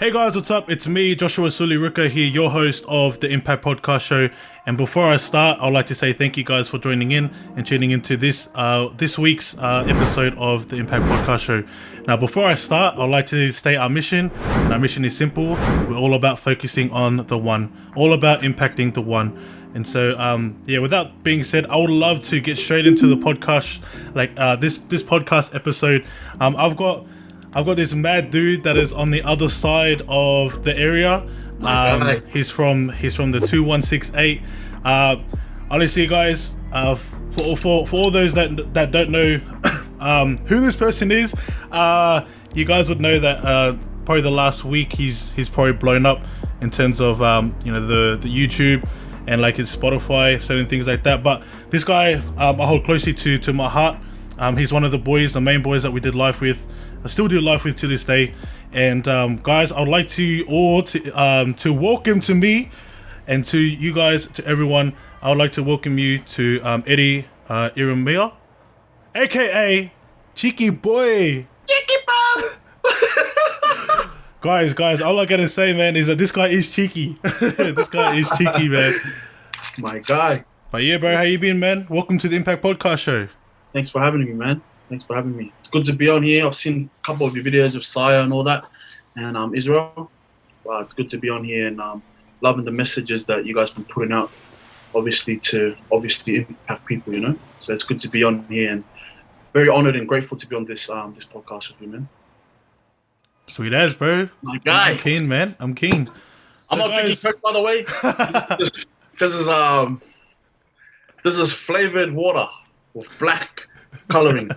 Hey guys, what's up? It's me, Joshua Sully-Ruka here, your host of the Impact Podcast Show. And before I start, I'd like to say thank you guys for joining in and tuning into this week's episode of the Impact Podcast Show. Now, before I start, I'd like to state our mission. And our mission is simple. We're all about focusing on the one, all about impacting the one. And so, with that being said, I would love to get straight into the podcast, this podcast episode. I've got this mad dude that is on the other side of the area. He's from the 2168. Honestly, guys, for all those that don't know who this person is, you guys would know that probably the last week he's probably blown up in terms of the YouTube and like his Spotify, certain things like that. But this guy I hold closely to my heart. He's one of the main boys that we did live with. I still do live with to this day. And guys, I would like to welcome to me and to you guys, to everyone. I would like to welcome you to Eddie Ieremia, aka Cheeky Boy. Cheeky Boy. Guys, all I gotta say, man, is that this guy is cheeky. This guy is cheeky, man. My guy. But yeah, bro, how you been, man? Welcome to the Impact Podcast Show. Thanks for having me, man. Thanks for having me. It's good to be on here. I've seen a couple of your videos of Saya and all that, and Israel. Wow, it's good to be on here and loving the messages that you guys been putting out. Obviously impact people, you know. So it's good to be on here and very honored and grateful to be on this podcast with you, man. Sweet as, bro. My guy. I'm keen, man. I'm keen. I'm not drinking Coke, by the way. This is flavored water with black coloring.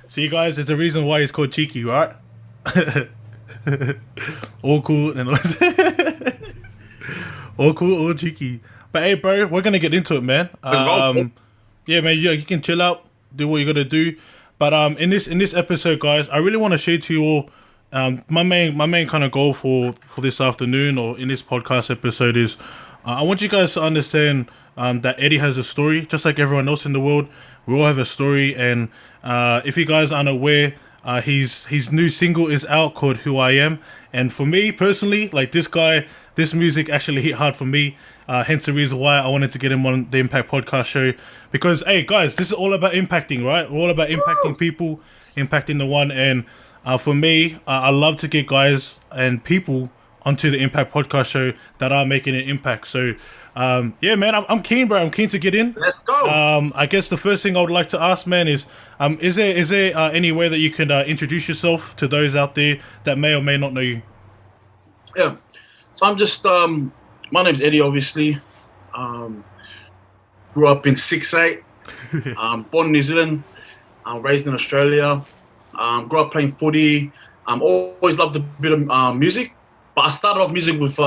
See, guys, there's a reason why he's called Cheeky, right? All cool and all cool, all cheeky. But hey, bro, we're gonna get into it, man. Yeah, man, you can chill out, do what you gotta do. But in this episode, guys, I really want to share to you all my main kind of goal for this afternoon or in this podcast episode is I want you guys to understand that Eddie has a story, just like everyone else in the world. We all have a story, and if you guys aren't aware, his new single is out called Who I Am. And for me personally, like this music actually hit hard for me. Hence the reason why I wanted to get him on the Impact Podcast Show. Because, hey, guys, this is all about impacting, right? We're all about impacting people, impacting the one. And for me, I love to get guys and people onto the Impact Podcast Show that are making an impact. So, yeah, man, I'm keen, bro. I'm keen to get in. Let's go. I guess the first thing I would like to ask, man, is there any way that you can introduce yourself to those out there that may or may not know you? Yeah. So I'm just, my name's Eddie, obviously. Grew up in 6'8". Born in New Zealand. Raised in Australia. Grew up playing footy. Always loved a bit of music. But I started off music with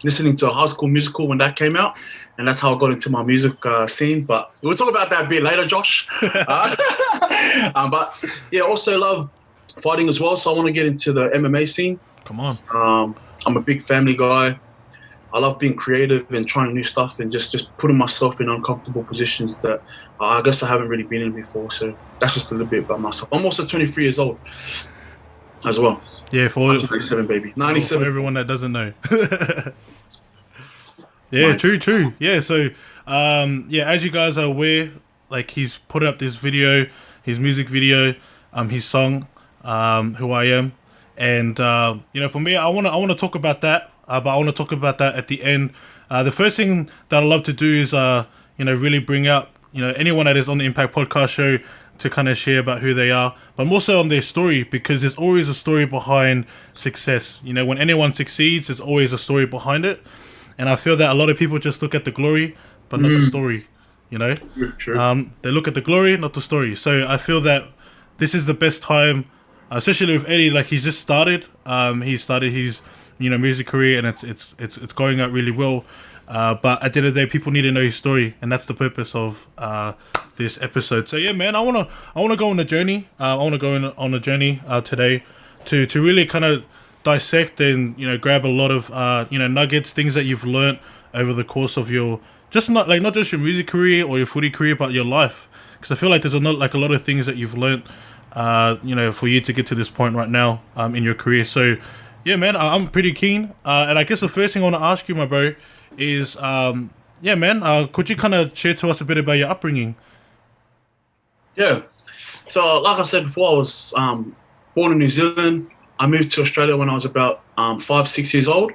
listening to High School Musical when that came out, and that's how I got into my music scene. But we'll talk about that a bit later, Josh. But yeah, also love fighting as well, so I want to get into the MMA scene. Come on. I'm a big family guy. I love being creative and trying new stuff and just putting myself in uncomfortable positions that I guess I haven't really been in before. So that's just a little bit about myself. I'm also 23 years old as well. Yeah, for 97, baby. 97. For everyone that doesn't know. Yeah, true. Yeah, so as you guys are aware, like he's put up this video, his music video, his song, Who I Am, and for me, I want to talk about that, but I want to talk about that at the end. The first thing that I love to do is really bring out anyone that is on the Impact Podcast Show to kind of share about who they are, but more so on their story, because there's always a story behind success. When anyone succeeds, there's always a story behind it. And I feel that a lot of people just look at the glory, but not the story, True. They look at the glory, not the story. So I feel that this is the best time, especially with Eddie, like he's just started. He started his, music career, and it's going out really well. But at the end of the day, people need to know his story, and that's the purpose of this episode. So yeah, man, I wanna go on a journey. I wanna go on a journey today to really kind of dissect and grab a lot of nuggets, things that you've learnt over the course of your not just your music career or your footy career, but your life. Because I feel like there's a lot of things that you've learnt, for you to get to this point right now in your career. So Yeah, man, I'm pretty keen. And I guess the first thing I want to ask you, my bro, is, yeah, man, could you kind of share to us a bit about your upbringing? Yeah. So, like I said before, I was born in New Zealand. I moved to Australia when I was about 5, 6 years old.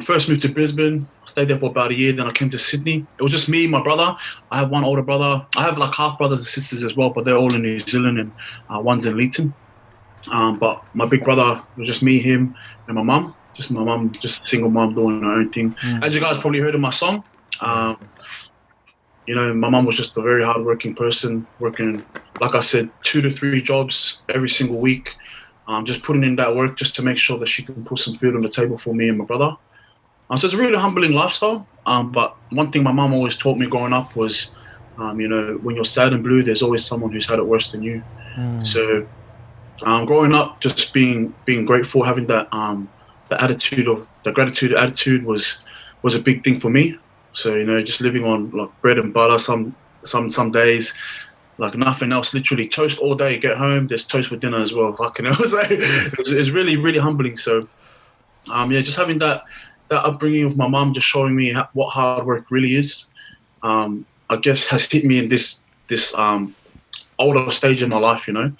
First moved to Brisbane. Stayed there for about a year. Then I came to Sydney. It was just me, my brother. I have one older brother. I have like half brothers and sisters as well, but they're all in New Zealand, and one's in Leeton. But my big brother was just me, him, and my mum. Just my mum, just a single mum doing her own thing. As you guys probably heard in my song, um, my mum was just a very hardworking person, working, like I said, 2 to 3 jobs every single week, just putting in that work just to make sure that she can put some food on the table for me and my brother. So it's a really humbling lifestyle. But one thing my mum always taught me growing up was, when you're sad and blue, there's always someone who's had it worse than you. So growing up, just being grateful, having that the gratitude attitude was a big thing for me. So just living on like bread and butter some days, like nothing else. Literally toast all day. Get home, there's toast for dinner as well. Fucking hell, it's really really humbling. So just having that upbringing of my mum, just showing me what hard work really is. I guess has hit me in this older stage in my life, and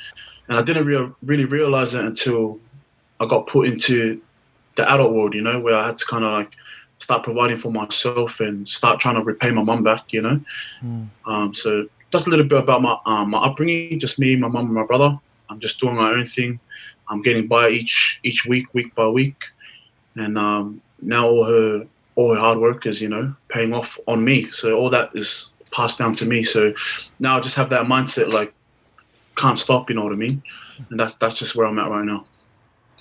I didn't really realize it until I got put into the adult world, where I had to kind of like start providing for myself and start trying to repay my mum back, So just a little bit about my upbringing, just me, my mum and my brother. I'm just doing my own thing. I'm getting by each week by week. And now all her hard work is, paying off on me. So all that is passed down to me. So now I just have that mindset, like, can't stop, you know what I mean? And that's just where I'm at right now.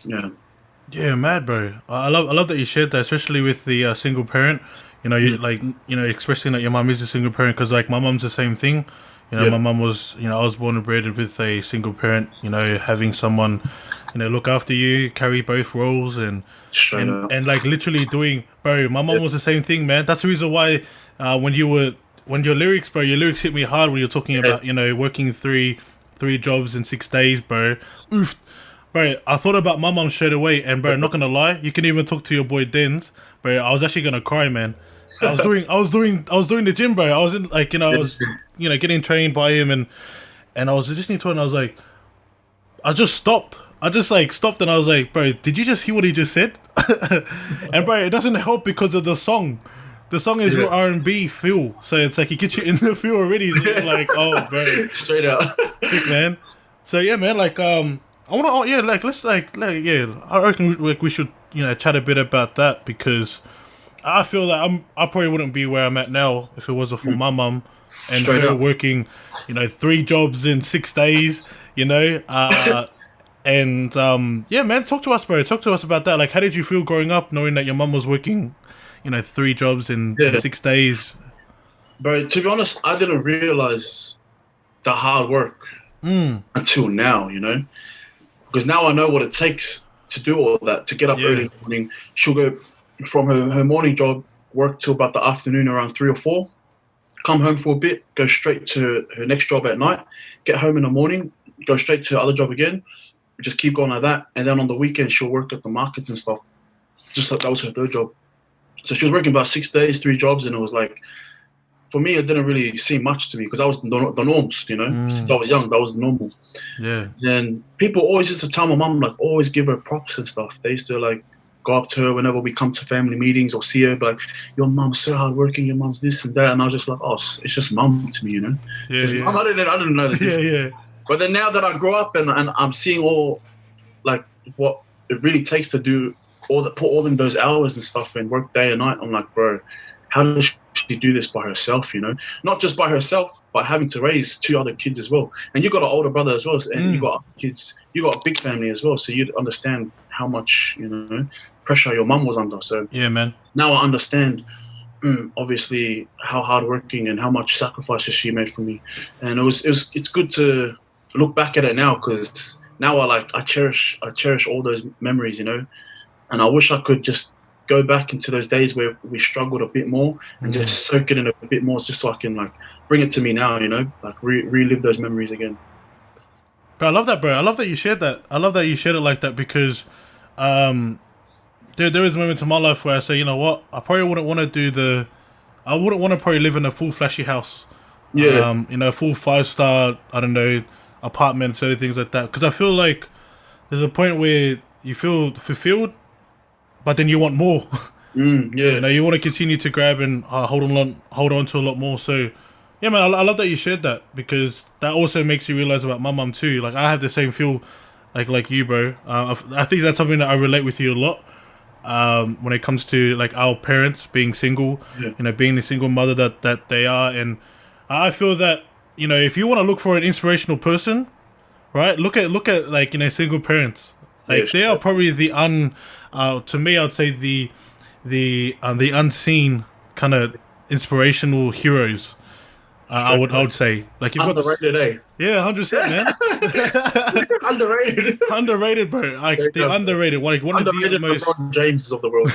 Yeah. Yeah, mad, bro. I love that you shared that, especially with the single parent. Expressing that your mum is a single parent, because like my mum's the same thing. My mum was, I was born and bred with a single parent. Having someone, look after you, carry both roles, and like literally doing, bro. My mum was the same thing, man. That's the reason why when your lyrics, bro, your lyrics hit me hard when you're talking about, working three jobs in 6 days, bro. Oof. Bro, I thought about my mum straight away, and bro, not gonna lie, you can even talk to your boy Dens, bro. I was actually gonna cry, man. I was doing the gym, bro. I was in like, I was, getting trained by him, and I was listening to it, and I was like, I just stopped. I just like stopped, and I was like, bro, did you just hear what he just said? And bro, it doesn't help because of the song. The song is real R&B feel, so it's like it gets you in the feel already. So you're like, oh, bro, straight out, big man. So yeah, man, like I want to, let's I reckon we should, chat a bit about that, because I feel that I probably wouldn't be where I'm at now if it wasn't for my mum and straight her up. working, 3 jobs in 6 days, and yeah, man, talk to us, bro. Talk to us about that. Like, how did you feel growing up knowing that your mum was working, 3 jobs in 6 days? Bro, to be honest, I didn't realize the hard work until now, because now I know what it takes to do all that, to get up early in the morning. She'll go from her morning job, work till about the afternoon around 3 or 4, come home for a bit, go straight to her next job at night, get home in the morning, go straight to her other job again, just keep going like that. And then on the weekend, she'll work at the markets and stuff. Just like that was her third job. So she was working about 6 days, 3 jobs, and it was like, for me, it didn't really seem much to me, because I was the norms, Since I was young, that was normal. Yeah. And people always used to tell my mum, like, always give her props and stuff. They used to, like, go up to her whenever we come to family meetings or see her, like, your mum's so hardworking, your mum's this and that. And I was just like, oh, it's just mum to me, Yeah. Mum, I didn't know that. Yeah. But then now that I grow up and I'm seeing all, like, what it really takes to do put all in those hours and stuff and work day and night, I'm like, bro, how does she do this by herself, Not just by herself, but having to raise 2 other kids as well. And you got an older brother as well, and you got kids, you got a big family as well, so you'd understand how much, pressure your mum was under. So yeah, man. Now I understand, obviously, how hardworking and how much sacrifices she made for me. And it's good to look back at it now, because now I cherish all those memories, and I wish I could just go back into those days where we struggled a bit more and just soak it in a bit more, just so I can like bring it to me now, like relive those memories again. But I love that, bro. I love that you shared that. I love that you shared it like that, because there is moments in my life where I say, you know what, I probably wouldn't want to I wouldn't want to probably live in a full flashy house. Yeah. You know, full 5-star, I don't know, apartment, so things like that. Because I feel like there's a point where you feel fulfilled, but then you want more. Yeah. You know, you want to continue to grab and hold on to a lot more. So, yeah, man, I love that you shared that because that also makes you realize about my mum too. Like, I have the same feel, like you, bro. I think that's something that I relate with you a lot. When it comes to like our parents being single, Yeah. you know, being the single mother that they are, and I feel that, you know, if you want to look for an inspirational person, right, look at like, you know, single parents. Yeah, Like they are probably to me, I'd say the unseen kind of inspirational heroes. I would say, like you've got this, underrated, eh? yeah, 100%, man. Underrated. Underrated, bro. Like the underrated, like one of the Underrated most LeBron James of the world.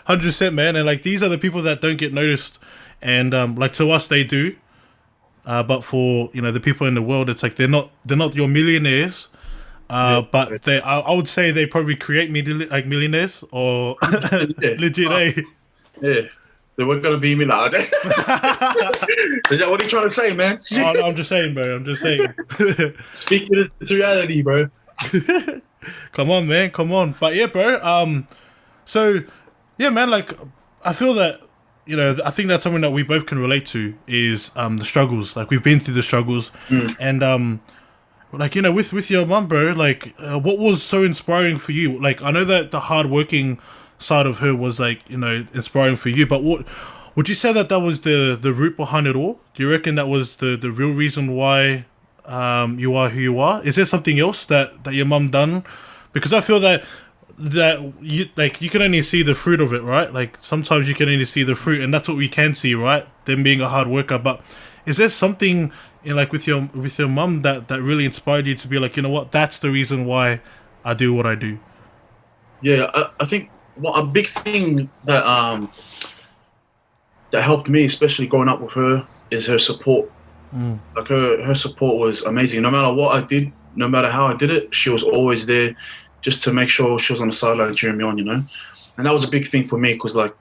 100%, man. And like these are the people that don't get noticed, and like to us they do, but for, you know, the people in the world, it's like they're not your millionaires. But I would say they probably create like millionaires or Yeah. legit, eh? Yeah. They weren't gonna be me like that. Is that what you trying to say, man? I'm just saying, bro. I'm just saying. Speaking to reality, bro. Come on, man. Come on. But yeah, bro. So yeah, man. Like I feel that, you know, I think that's something that we both can relate to is the struggles. Like we've been through the struggles, and like, you know, with your mum, bro. Like, what was so inspiring for you? Like, I know that the hardworking side of her was, like, you know, inspiring for you, but what would you say that was the root behind it all? Do you reckon that was the real reason why you are who you are? Is there something else that your mum done? Because I feel that you, like, you can only see the fruit of it, right? Like sometimes you can only see the fruit, and that's what we can see, right? Them being a hard worker. But is there something in, like, with your mum that really inspired you to be like, you know what, that's the reason why I do what I do? Yeah, I think a big thing that that helped me, especially growing up with her, is her support. Like her support was amazing. No matter what I did, no matter how I did it, she was always there, just to make sure she was on the sideline cheering me on. You know, and that was a big thing for me because, like,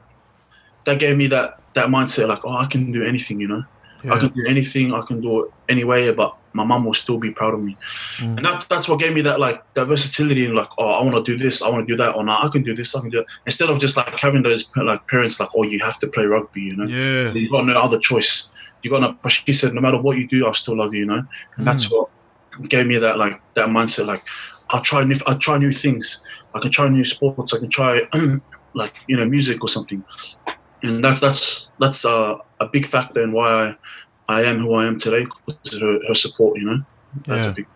that gave me that mindset, like, oh, I can do anything. You know, Yeah. I can do anything. I can do it anyway, but my mum will still be proud of me. And that's what gave me that, like, that versatility and, like, oh, I want to do this, I want to do that, or no, I can do this, I can do it. Instead of just like having those like parents like, oh, you have to play rugby, you know. Yeah. You got no other choice. You got no. But she said, no matter what you do, I'll still love you, you know. And that's what gave me that, like, that mindset. Like, I'll try new things. I can try new sports. I can try like, you know, music or something. And that's a big factor in why I am who I am today, because her support, you know. That's a big.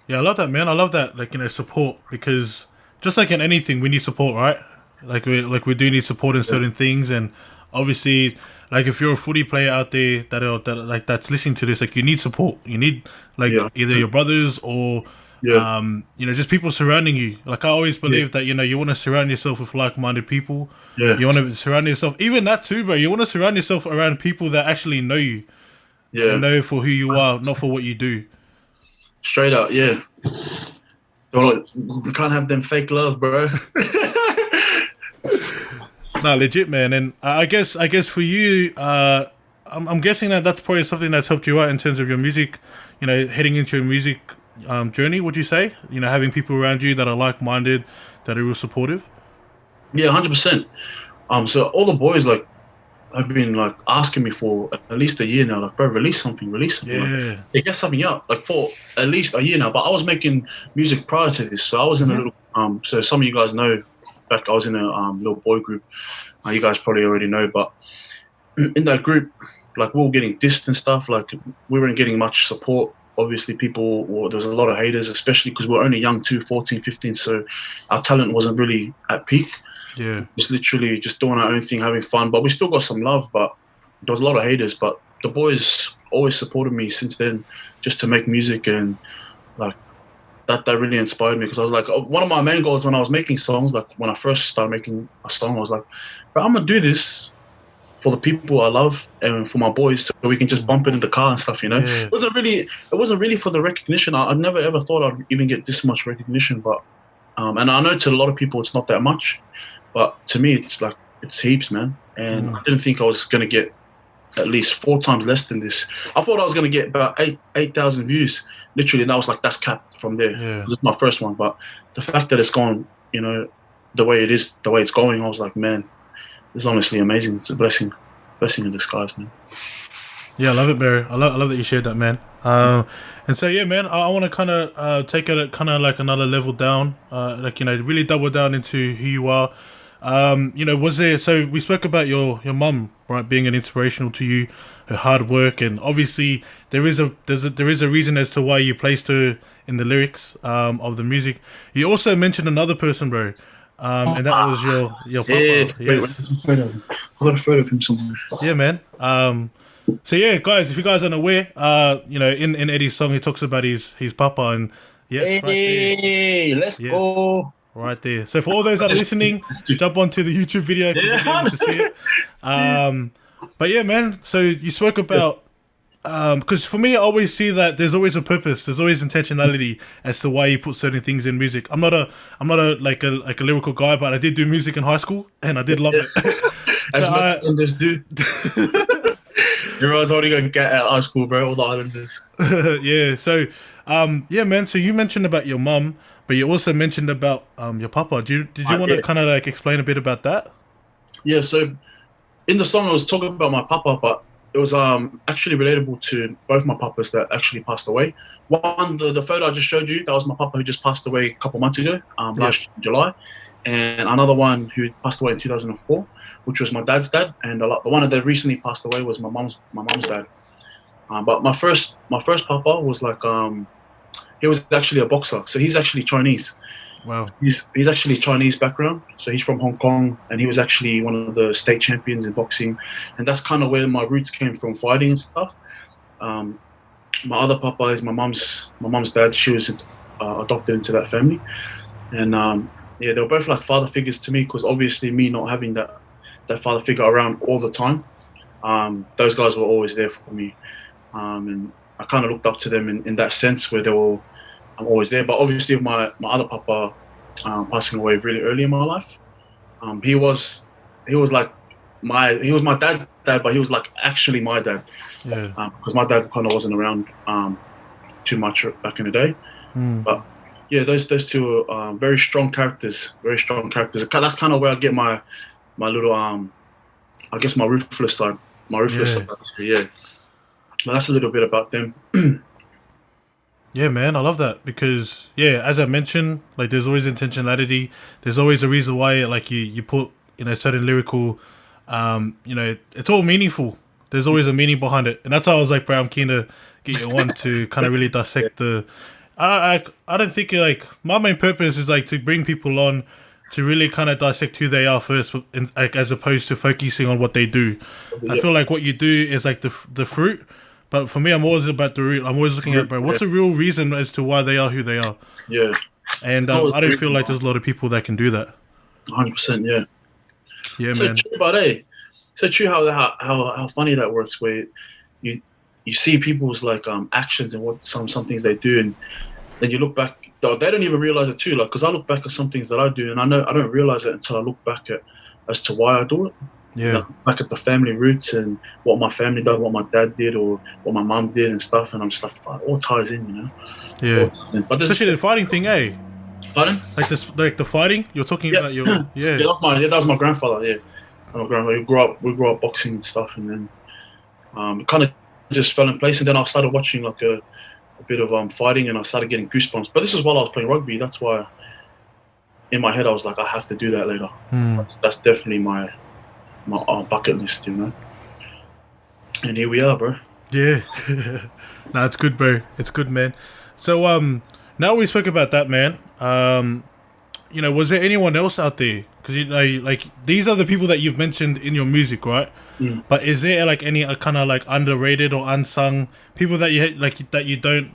Yeah, I love that, man. I love that, like, you know, support, because just like in anything, we need support, right? Like we do need support in certain things, and obviously, like, if you're a footy player out there that's listening to this, like, you need support. You need, like, either your brothers or you know, just people surrounding you. Like, I always believe that, you know, you want to surround yourself with like-minded people. Yeah. You want to surround yourself, even that too, bro. You want to surround yourself around people that actually know you. Yeah. And know for who you are, not for what you do. Straight up, yeah. You can't have them fake love, bro. Nah, legit, man. And I guess for you, I'm guessing that's probably something that's helped you out in terms of your music. You know, heading into your music journey. Would you say, you know, having people around you that are like-minded, that are real supportive? Yeah, 100%. So all the boys, like, have been, like, asking me for at least a year now, like, bro, release something. Yeah. Like, they get something out, like, for at least a year now. But I was making music prior to this, so I was in a little. So some of you guys know, back I was in a little boy group. You guys probably already know, but in that group, like, we were getting dissed and stuff. Like, we weren't getting much support. Obviously, there was a lot of haters, especially because we were only young too, 14, 15. So our talent wasn't really at peak. Yeah. Just literally just doing our own thing, having fun. But we still got some love, but there was a lot of haters. But the boys always supported me since then, just to make music, and, like, that really inspired me, because I was like, one of my main goals when I was making songs, like when I first started making a song, I was like, bro, I'm gonna do this for the people I love and for my boys, so we can just bump it in the car and stuff, you know. Yeah. It wasn't really for the recognition. I never ever thought I'd even get this much recognition, but And I know to a lot of people it's not that much, but to me it's heaps, man. And I didn't think I was gonna get at least 4 times less than this. I thought I was gonna get about 8,000 views, literally, and I was like, that's capped from there. Yeah. This is my first one, but the fact that it's gone, the way it is, the way it's going, I was like, man, this is honestly amazing. It's a blessing in disguise, man. Yeah, I love it, Barry. I love that you shared that, man. And so yeah, man, I want to kind of take it kind of like another level down, really double down into who you are. Was there? So we spoke about your mum, right, being an inspirational to you, her hard work, and obviously there is a reason as to why you placed her in the lyrics of the music. You also mentioned another person, bro, and that was your papa. Yeah, Yes. I got a photo of him somewhere. Yeah, man. So yeah, guys, if you guys aren't aware, in Eddie's song he talks about his papa, and yes, Hey, let's go. Right there. So for all those that are listening, jump onto the YouTube video because you'll be able to see it. But yeah, man. So you spoke about because for me, I always see that there's always a purpose, there's always intentionality as to why you put certain things in music. I'm not a like a lyrical guy, but I did do music in high school and I did love it. As Islanders do. Everyone's only gonna get out of high school, bro. All the Islanders. Yeah. So, yeah, man. So you mentioned about your mum, but you also mentioned about your papa. Did you want to kind of like explain a bit about that? Yeah. So in the song, I was talking about my papa, but it was actually relatable to both my papas that actually passed away. One, the photo I just showed you, that was my papa who just passed away a couple months ago, last July. And another one who passed away in 2004, which was my dad's dad. And the one that recently passed away was my mom's dad. But my first papa was like, he was actually a boxer. So he's actually Chinese. Wow. He's actually Chinese background. So he's from Hong Kong, and he was actually one of the state champions in boxing. And that's kind of where my roots came from, fighting and stuff. My other papa is my mom's dad. She was adopted into that family. And yeah, they were both like father figures to me, because obviously me not having that father figure around all the time, those guys were always there for me. And I kind of looked up to them in that sense, where I'm always there. But obviously with my other papa passing away really early in my life, he was my dad's dad, but he was like actually my dad. Yeah. Because my dad kind of wasn't around too much back in the day. But yeah, those two are very strong characters. Very strong characters. That's kind of where I get my little I guess my ruthless side. Side. Yeah. But that's a little bit about them. Yeah, man, I love that, because yeah, as I mentioned, like there's always intentionality. There's always a reason why, like you put certain lyrical, it's all meaningful. There's always a meaning behind it, and that's why I was like, bro, I'm keen to get you on to kind of really dissect the. I don't think like my main purpose is like to bring people on to really kind of dissect who they are first, like as opposed to focusing on what they do. Yeah. I feel like what you do is like the fruit, but for me, I'm always about the root. I'm always looking at, bro, what's the real reason as to why they are who they are? Yeah. And I don't feel like there's a lot of people that can do that. 100%, yeah. Yeah, so man. True, but hey, so true how funny that works, where you see people's like actions and what some things they do, and then you look back. They don't even realize it too. Like, because I look back at some things that I do, and I don't realize it until I look back at as to why I do it. Yeah. Back at the family roots and what my family did, what my dad did, or what my mum did and stuff, and I'm just like, it all ties in, Yeah. But especially the fighting thing, eh? Pardon? Like this, like the fighting. You're talking about your yeah. That was my grandfather. Yeah, my grandfather. We grew up boxing and stuff, and then it kind of just fell in place. And then I started watching like a bit of fighting, and I started getting goosebumps. But this is while I was playing rugby. That's why in my head I was like, I have to do that later. That's definitely my bucket list, And here we are, bro. Yeah. Nah, it's good, bro. It's good, man. So now we spoke about that, man. Was there anyone else out there? Because like these are the people that you've mentioned in your music, right? But is there like any kind of like underrated or unsung people that you like that you don't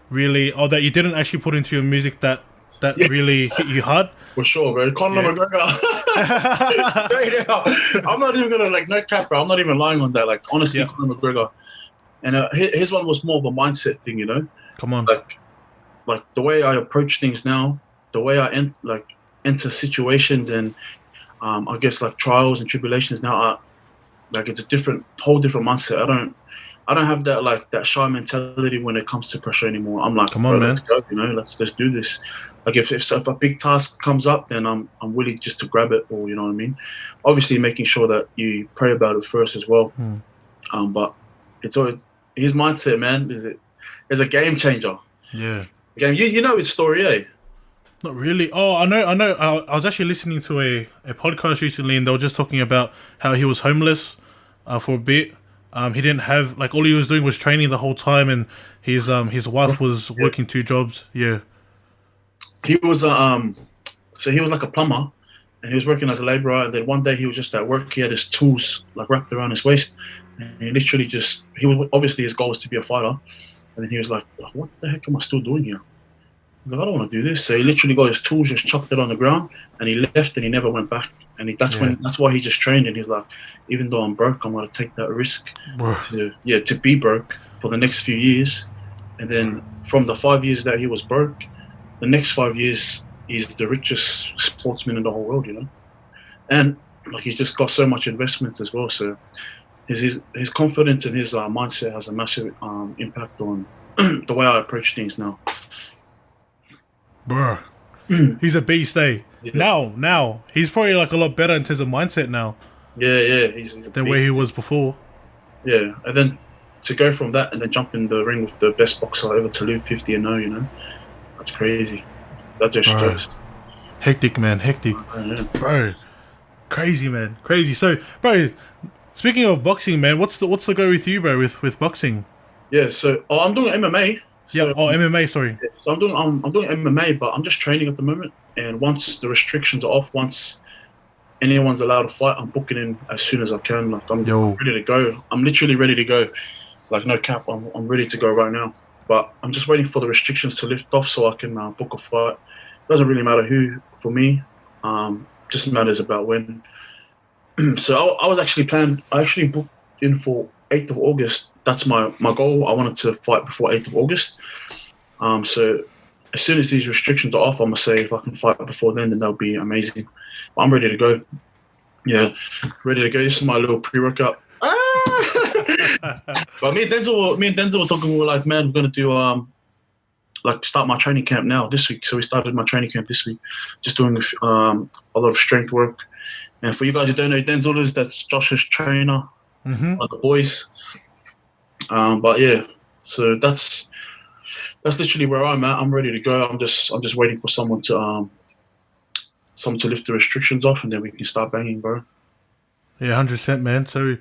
really, or that you didn't actually put into your music that really hit you hard? For sure, bro. Conor McGregor. I'm not even gonna no cap, bro. I'm not even lying on that. Like, honestly, Conor McGregor. And his one was more of a mindset thing, Come on. Like the way I approach things now, the way I enter situations and I guess like trials and tribulations now, like it's a whole different mindset. I don't have that shy mentality when it comes to pressure anymore. I'm like, Come bro, on, let's man. go, let's do this. Like if a big task comes up, then I'm willing just to grab it, or you know what I mean. Obviously, making sure that you pray about it first as well. But it's always his mindset, man. Is a game changer. Yeah. Game, you know his story, eh? Not really. Oh, I know. I was actually listening to a podcast recently, and they were just talking about how he was homeless for a bit. He didn't have like all he was doing was training the whole time, and his wife was Yeah. working 2 jobs. Yeah. He was so he was like a plumber, and he was working as a laborer. And then one day he was just at work. He had his tools like wrapped around his waist, and he literally he was obviously his goal was to be a fighter. And then he was like, "What the heck am I still doing here?" He's like, "I don't want to do this." So he literally got his tools, just chucked it on the ground, and he left, and he never went back. And that's why he just trained. And he's like, even though I'm broke, I'm gonna take that risk to be broke for the next few years. And then from the 5 years that he was broke, the next 5 years he's the richest sportsman in the whole world, And like he's just got so much investment as well. So his confidence and his mindset has a massive impact on the way I approach things now. Bruh. He's a beast, eh? Yeah. Now he's probably like a lot better in terms of mindset now Yeah, he's than where he was before. Yeah, and then to go from that and then jump in the ring with the best boxer ever to live 50-0, that's crazy. That just shows. Hectic, man, hectic, bro. Crazy, man, crazy. So, bro, speaking of boxing, man, what's the go with you, bro? With boxing? Yeah, so I'm doing MMA. So, Yeah. Oh, MMA. Sorry. So I'm doing MMA, but I'm just training at the moment. And once the restrictions are off, once anyone's allowed to fight, I'm booking in as soon as I can. Like I'm ready to go. I'm literally ready to go. Like no cap, I'm ready to go right now. But I'm just waiting for the restrictions to lift off so I can book a fight. Doesn't really matter who for me. Just matters about when. So I was actually planned. I actually booked in for 8th of August. That's my goal. I wanted to fight before 8th of August. So as soon as these restrictions are off, I'm gonna say if I can fight before then that'll be amazing. But I'm ready to go. Yeah, ready to go. This is my little pre-workout. But me and Denzel were talking. We were like, man, we're gonna do start my training camp now this week. So we started my training camp this week, just doing a lot of strength work. And for you guys who don't know, Denzel that's Josh's trainer, like the boys. But yeah, so that's literally where I'm at. I'm ready to go. I'm just waiting for someone to lift the restrictions off, and then we can start banging, bro. Yeah, 100%, man. So,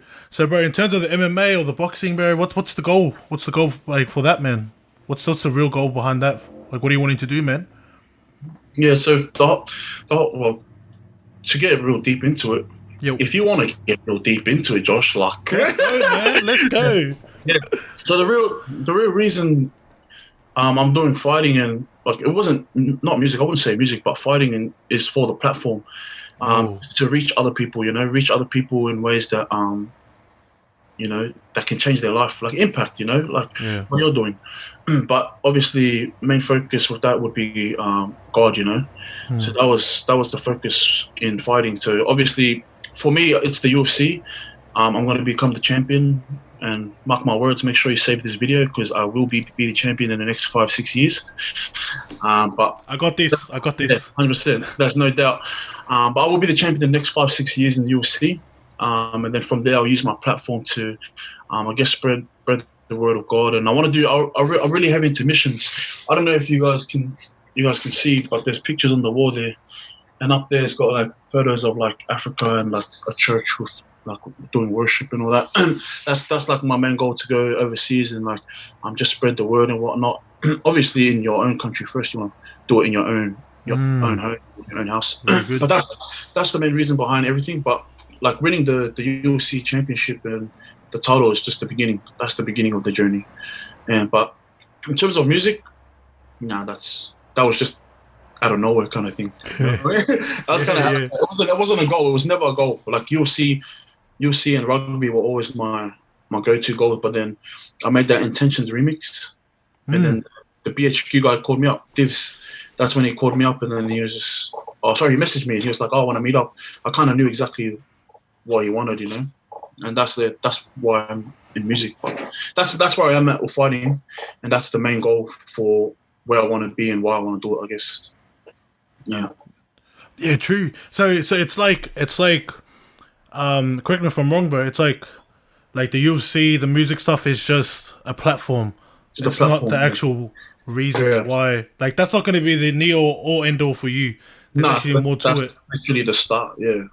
bro, in terms of the MMA or the boxing, bro, what's the goal? What's the goal like for that, man? What's the real goal behind that? Like, what are you wanting to do, man? Yeah, so well, to get real deep into it, if you want to get real deep into it, Josh, like let's go, man. Let's go. Yeah. So the real reason I'm doing fighting, and like it wasn't not music. I wouldn't say music, but fighting is for the platform to reach other people. Reach other people in ways that that can change their life, like impact. What you're doing. But obviously, main focus with that would be God. So that was the focus in fighting. So obviously, for me, it's the UFC. I'm going to become the champion. And mark my words, make sure you save this video because I will be the champion in the next 5-6 years. But I got this. Yeah, 100%. There's no doubt. But I will be the champion in the next 5-6 years in the UFC. And then from there, I'll use my platform to, I guess, spread the word of God. And I want to do. I'm really heavy into missions. I don't know if you guys can see, but there's pictures on the wall there, and up there it's got like photos of like Africa and like a church with like doing worship and all that. That's like my main goal, to go overseas and like just spread the word and whatnot. Obviously in your own country first, you want to do it in your own home, your own house. But that's the main reason behind everything. But like winning the UFC championship and the title is just the beginning. That's the beginning of the journey. But in terms of music, that was just out of nowhere kind of thing. That was kind of it wasn't a goal. It was never a goal. Like UFC and rugby were always my go-to goals. But then I made that Intentions remix, and then the BHQ guy called me up. Divs, that's when he called me up, and then he was just, he messaged me, and he was like, "Oh, I want to meet up." I kind of knew exactly what he wanted, and that's why I'm in music. But that's where I am at with fighting, and that's the main goal for where I want to be and why I want to do it, I guess. Yeah. Yeah, true. So it's like correct me if I'm wrong, but it's like the UFC, the music stuff is just a platform. It's not the actual reason why. Like, that's not going to be the near or end all for you. There's actually more to it. That's actually the start. Yeah.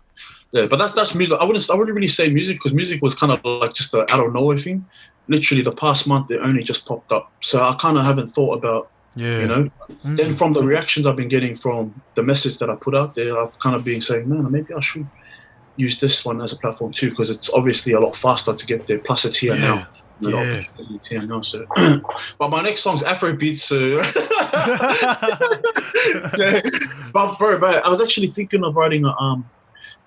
Yeah, but that's music. I wouldn't really say music, because music was kind of like just an out of nowhere thing. Literally, the past month it only just popped up. So I kind of haven't thought about, Then from the reactions I've been getting from the message that I put out there, I've kind of been saying, man, maybe I should use this one as a platform too, because it's obviously a lot faster to get there. Plus, it's here now. It's here now. So, but my next song's Afrobeat. So, but I was actually thinking of writing a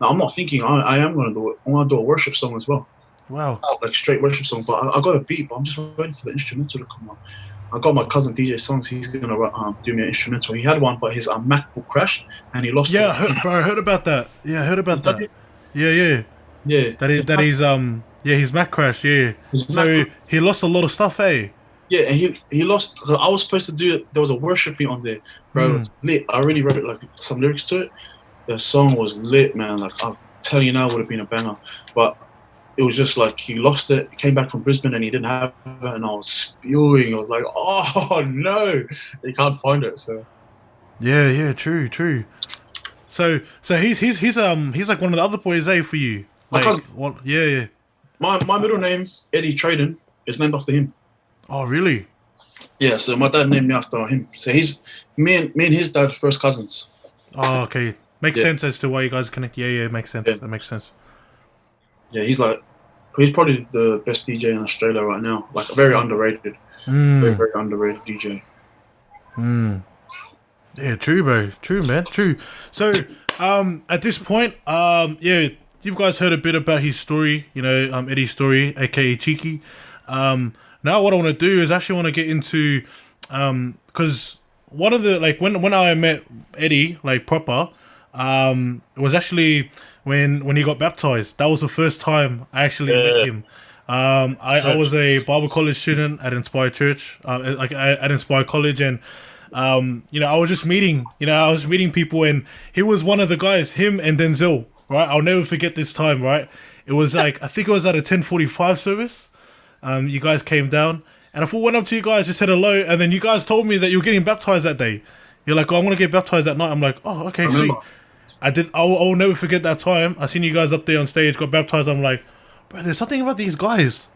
No, I'm not thinking. I am going to do it. I want to do a worship song as well. Wow. Like straight worship song. But I got a beat, but I'm just waiting for the instrumental to come on. I got my cousin DJ Songs. He's going to do me an instrumental. He had one, but his MacBook crashed and he lost it. Yeah, I heard about that. Yeah, I heard about that. Yeah. His Mac crashed, yeah. He lost a lot of stuff, eh? Yeah, and he lost. I was supposed to do it. There was a worship beat on there, bro. Lit. I already wrote like some lyrics to it. The song was lit, man. Like, I'm telling you now, it would have been a banger. But it was just like he lost it, came back from Brisbane, and he didn't have it. And I was spewing. I was like, oh no, he can't find it. So yeah, true. So he's like one of the other boys, eh, for you? Like, what? Yeah. My middle name, Eddie Traden, is named after him. Oh, really? Yeah. So my dad named me after him. So he's me and his dad first cousins. Oh, okay. Makes sense as to why you guys connect. Yeah, makes sense. Yeah. That makes sense. Yeah, he's probably the best DJ in Australia right now. Like, very underrated. Very, very underrated DJ. Yeah, true, bro. True, man. True. So, at this point, you've guys heard a bit about his story, Eddie's story, aka Ch33ky. Now what I want to do is actually want to get into, because one of the, like, when I met Eddie, like, proper, it was actually when he got baptized. That was the first time I actually met him. I was a Bible college student at Inspire Church, at Inspire College, and I was just meeting, people, and he was one of the guys, him and Denzel, right? I'll never forget this time, right? It was like, I think it was at a 10:45 service. You guys came down, and I went up to you guys, just said hello, and then you guys told me that you were getting baptized that day. You're like, oh, I'm going to get baptized that night. I'm like, oh, okay, sweet. I will never forget that time. I seen you guys up there on stage, got baptized. I'm like, bro, there's something about these guys.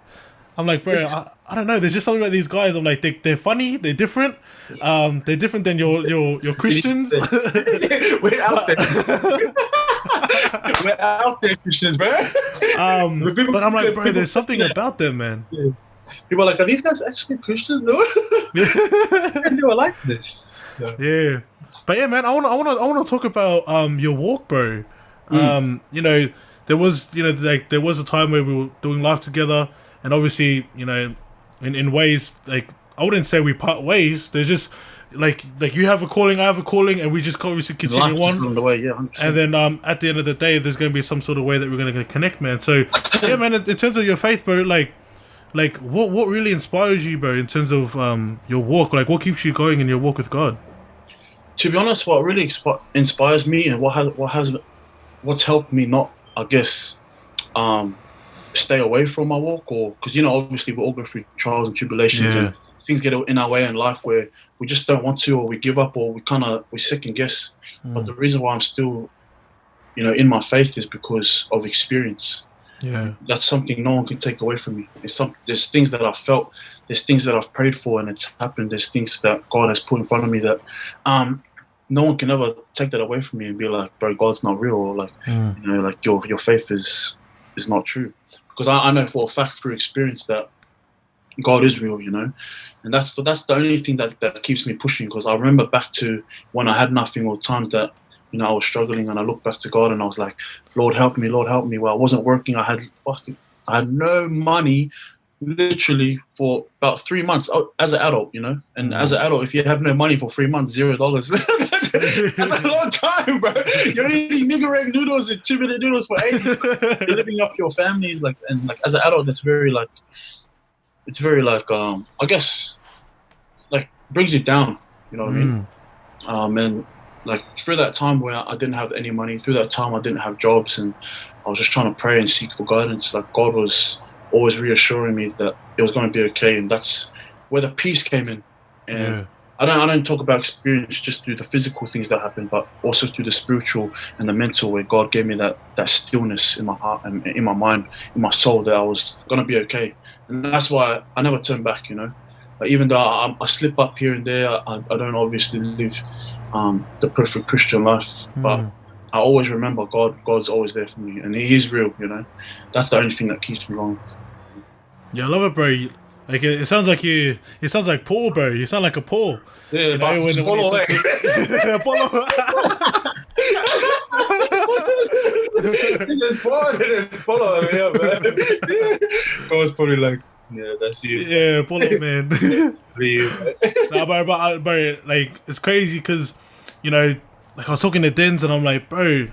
I'm like, bro, I don't know. There's just something about these guys. I'm like, they're funny. They're different. They're different than your Christians. We're out there. We're out there, Christians, bro. But I'm like, bro, there's something about them, man. Yeah. People are like, are these guys actually Christians? And they were like this. Yeah. But yeah, man, I want to talk about your walk, bro. There was there was a time where we were doing life together, and obviously, in ways, like, I wouldn't say we part ways. There's just like you have a calling, I have a calling, and we just obviously continue on. The way, yeah, 100%. And then at the end of the day, there's going to be some sort of way that we're going to connect, man. So yeah, man, in terms of your faith, bro, like what really inspires you, bro, in terms of your walk? Like, what keeps you going in your walk with God? To be honest, what really inspires me, and what's helped me not, I guess, stay away from my walk, or because obviously we all go through trials and tribulations, and things get in our way in life where we just don't want to, or we give up, or we second guess. But the reason why I'm still, in my faith is because of experience. Yeah, that's something no one can take away from me. There's things that I've felt, there's things that I've prayed for, and it's happened. There's things that God has put in front of me that no one can ever take that away from me and be like, bro, God's not real, or like like your faith is not true. Because I know for a fact through experience that God is real, and that's the only thing that keeps me pushing. Because I remember back to when I had nothing, or times that I was struggling, and I looked back to God and I was like, Lord help me, Lord help me. Well, I wasn't working. I had no money, literally for about 3 months as an adult, you know. And as an adult, if you have no money for 3 months, $0. That's a long time, bro. You're eating niggereg noodles and 2-minute noodles for 80. You're living off your families, like, and like as an adult, it's very like I guess like brings you down, you know what I mean? And like through that time where I didn't have any money, through that time I didn't have jobs, and I was just trying to pray and seek for guidance. Like God was always reassuring me that it was going to be okay, and that's where the peace came in. And I don't talk about experience just through the physical things that happened, but also through the spiritual and the mental, where God gave me that stillness in my heart and in my mind, in my soul, that I was going to be okay. And that's why I never turn back, you know. Like, even though I slip up here and there, I don't obviously live the perfect Christian life, but I always remember God's always there for me, and He is real, you know. That's the only thing that keeps me going. Yeah, I love it, bro. Like it sounds like you. It sounds like Paul, bro. You sound like a Paul. Yeah, you know, when Paul away. Paul. Follow him, yeah, man. God's probably like, yeah, that's you. Yeah, Polo, man. Nah, bro, like, it's crazy because, you know, like I was talking to Dens and I'm like, bro,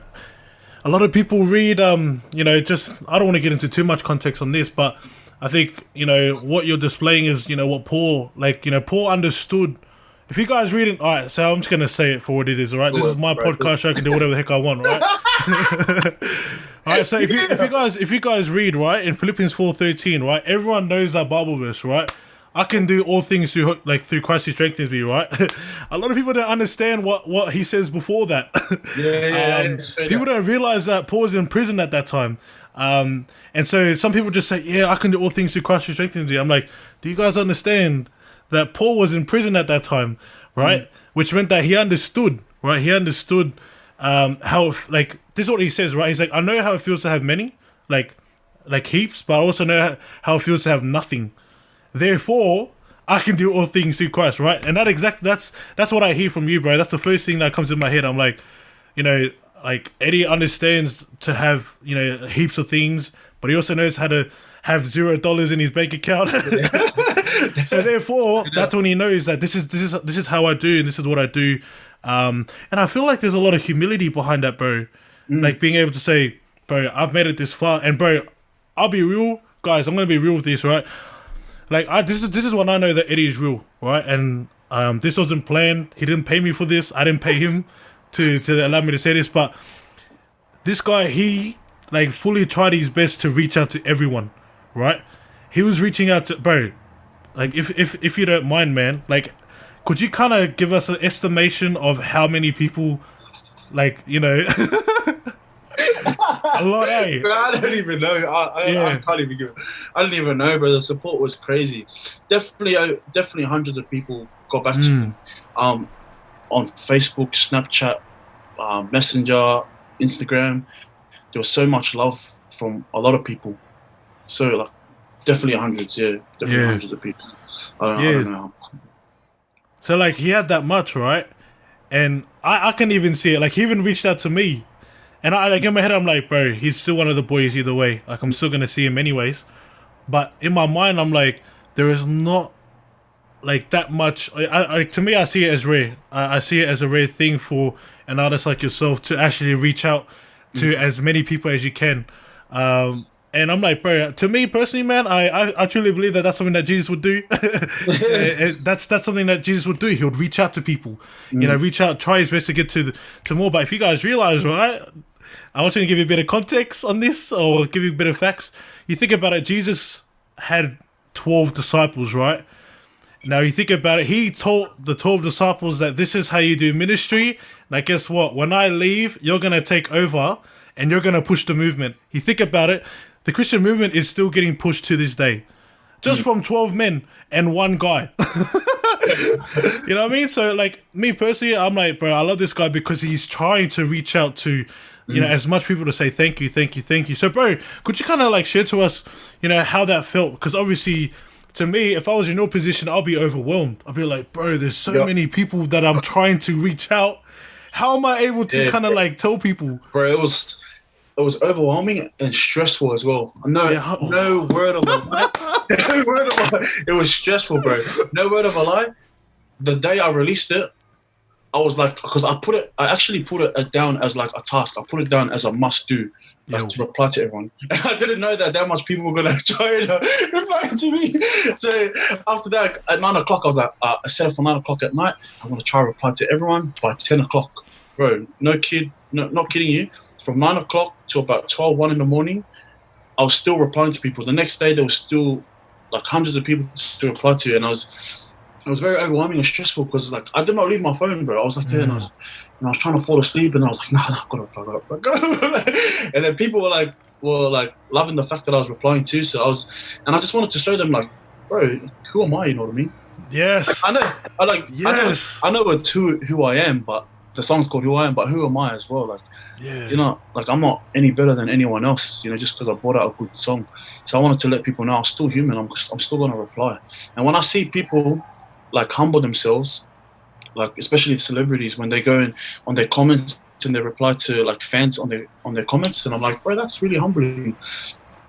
a lot of people read, you know, just, I don't want to get into too much context on this, but I think, you know, what you're displaying is, you know, what Paul, like, you know, Paul understood. If you guys read it, all right, so I'm just going to say it for what it is, all right? This is my podcast show. I can do whatever the heck I want, right? All right, so if you guys read, right, in Philippians 4:13, right, everyone knows that Bible verse, right? I can do all things through Christ who strengthens me, right? A lot of people don't understand what he says before that. People don't realize that Paul was in prison at that time. And so some people just say, yeah, I can do all things through Christ who strengthens me. I'm like, do you guys understand that Paul was in prison at that time, right? Which meant that he understood, right? He understood how, like, this is what he says, right? He's like, I know how it feels to have many, like heaps, but I also know how it feels to have nothing. Therefore, I can do all things through Christ, right? And that's what I hear from you, bro. That's the first thing that comes in my head. I'm like, you know, like Eddie understands to have, you know, heaps of things, but he also knows how to have $0 in his bank account. So therefore, that's when he knows that this is how I do, and this is what I do. And I feel like there's a lot of humility behind that, bro. Like being able to say, bro, I've made it this far, and bro, I'll be real, guys. I'm gonna be real with this, right? Like this is when I know that Eddie is real, right? And this wasn't planned. He didn't pay me for this. I didn't pay him to allow me to say this, but this guy, he like fully tried his best to reach out to everyone, right? He was reaching out to, bro, like if you don't mind, man, like could you kind of give us an estimation of how many people, like, you know, a lot, eh? Bro, I don't even know. I can't even give it. I don't even know, bro. The support was crazy. Definitely hundreds of people got back to me on Facebook, Snapchat, Messenger, Instagram. There was so much love from a lot of people. So like, definitely hundreds, hundreds of people. I don't know. So like he had that much, right? And I can even see it. Like he even reached out to me. And I like in my head I'm like, bro, he's still one of the boys either way. Like I'm still gonna see him anyways. But in my mind I'm like, there is not like that much. To me I see it as rare. I see it as a rare thing for an artist like yourself to actually reach out to as many people as you can. And I'm like, bro, to me personally, man, I truly believe that that's something that Jesus would do. That's something that Jesus would do. He would reach out to people, you know, reach out, try his best to get to more. But if you guys realize, right, I want you to give you a bit of context on this, or give you a bit of facts. You think about it, Jesus had 12 disciples, right? Now you think about it, he told the 12 disciples that this is how you do ministry. Now guess what? When I leave, you're going to take over and you're going to push the movement. You think about it, the Christian movement is still getting pushed to this day. Just from 12 men and one guy. You know what I mean? So like me personally, I'm like, bro, I love this guy because he's trying to reach out to, you know, as much people to say thank you, thank you, thank you. So bro, could you kind of like share to us, you know, how that felt? Because obviously, to me, if I was in your position, I'll be overwhelmed. I'll be like, bro, there's so many people that I'm trying to reach out. How am I able to kind of like tell people? Bro, it was overwhelming and stressful as well. No word of it. No word of a lie. It was stressful, bro. No word of a lie. The day I released it, I was like, because I actually put it down as like a task. I put it down as a must do. Like, to reply to everyone. And I didn't know that much people were gonna try and reply to me. So after that, at 9 o'clock, I was like, I set it for 9 o'clock at night. I'm gonna try to reply to everyone by 10 o'clock, bro. Not kidding you. From 9 o'clock to about 12, 1 in the morning, I was still replying to people. The next day, there was still like hundreds of people to reply to, and it was very overwhelming and stressful because like I did not leave my phone, bro. I was like there and I was trying to fall asleep, and I was like, nah, I've got to. And then people were like loving the fact that I was replying too. So I just wanted to show them like, bro, who am I? You know what I mean? Yes. Like, I know it's who I am, but the song's called Who I Am, but who am I as well? Like, you know, like I'm not any better than anyone else, you know, just because I brought out a good song. So I wanted to let people know I'm still human. I'm still gonna reply. And when I see people like humble themselves, like especially celebrities, when they go in on their comments and they reply to like fans on their comments, and I'm like, bro, that's really humbling.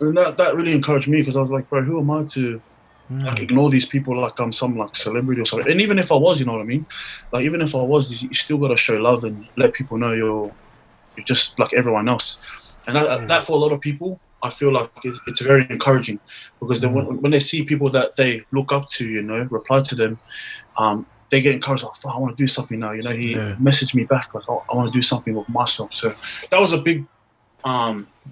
And that really encouraged me because I was like, bro, who am I to like ignore these people like I'm some like celebrity or something? And even if I was, you know what I mean? Like even if I was, you still gotta show love and let people know you're just like everyone else. And that for a lot of people, I feel like it's very encouraging because when they see people that they look up to, you know, reply to them, they get encouraged. Like, I want to do something now. You know, he messaged me back like, I want to do something with myself. So that was a big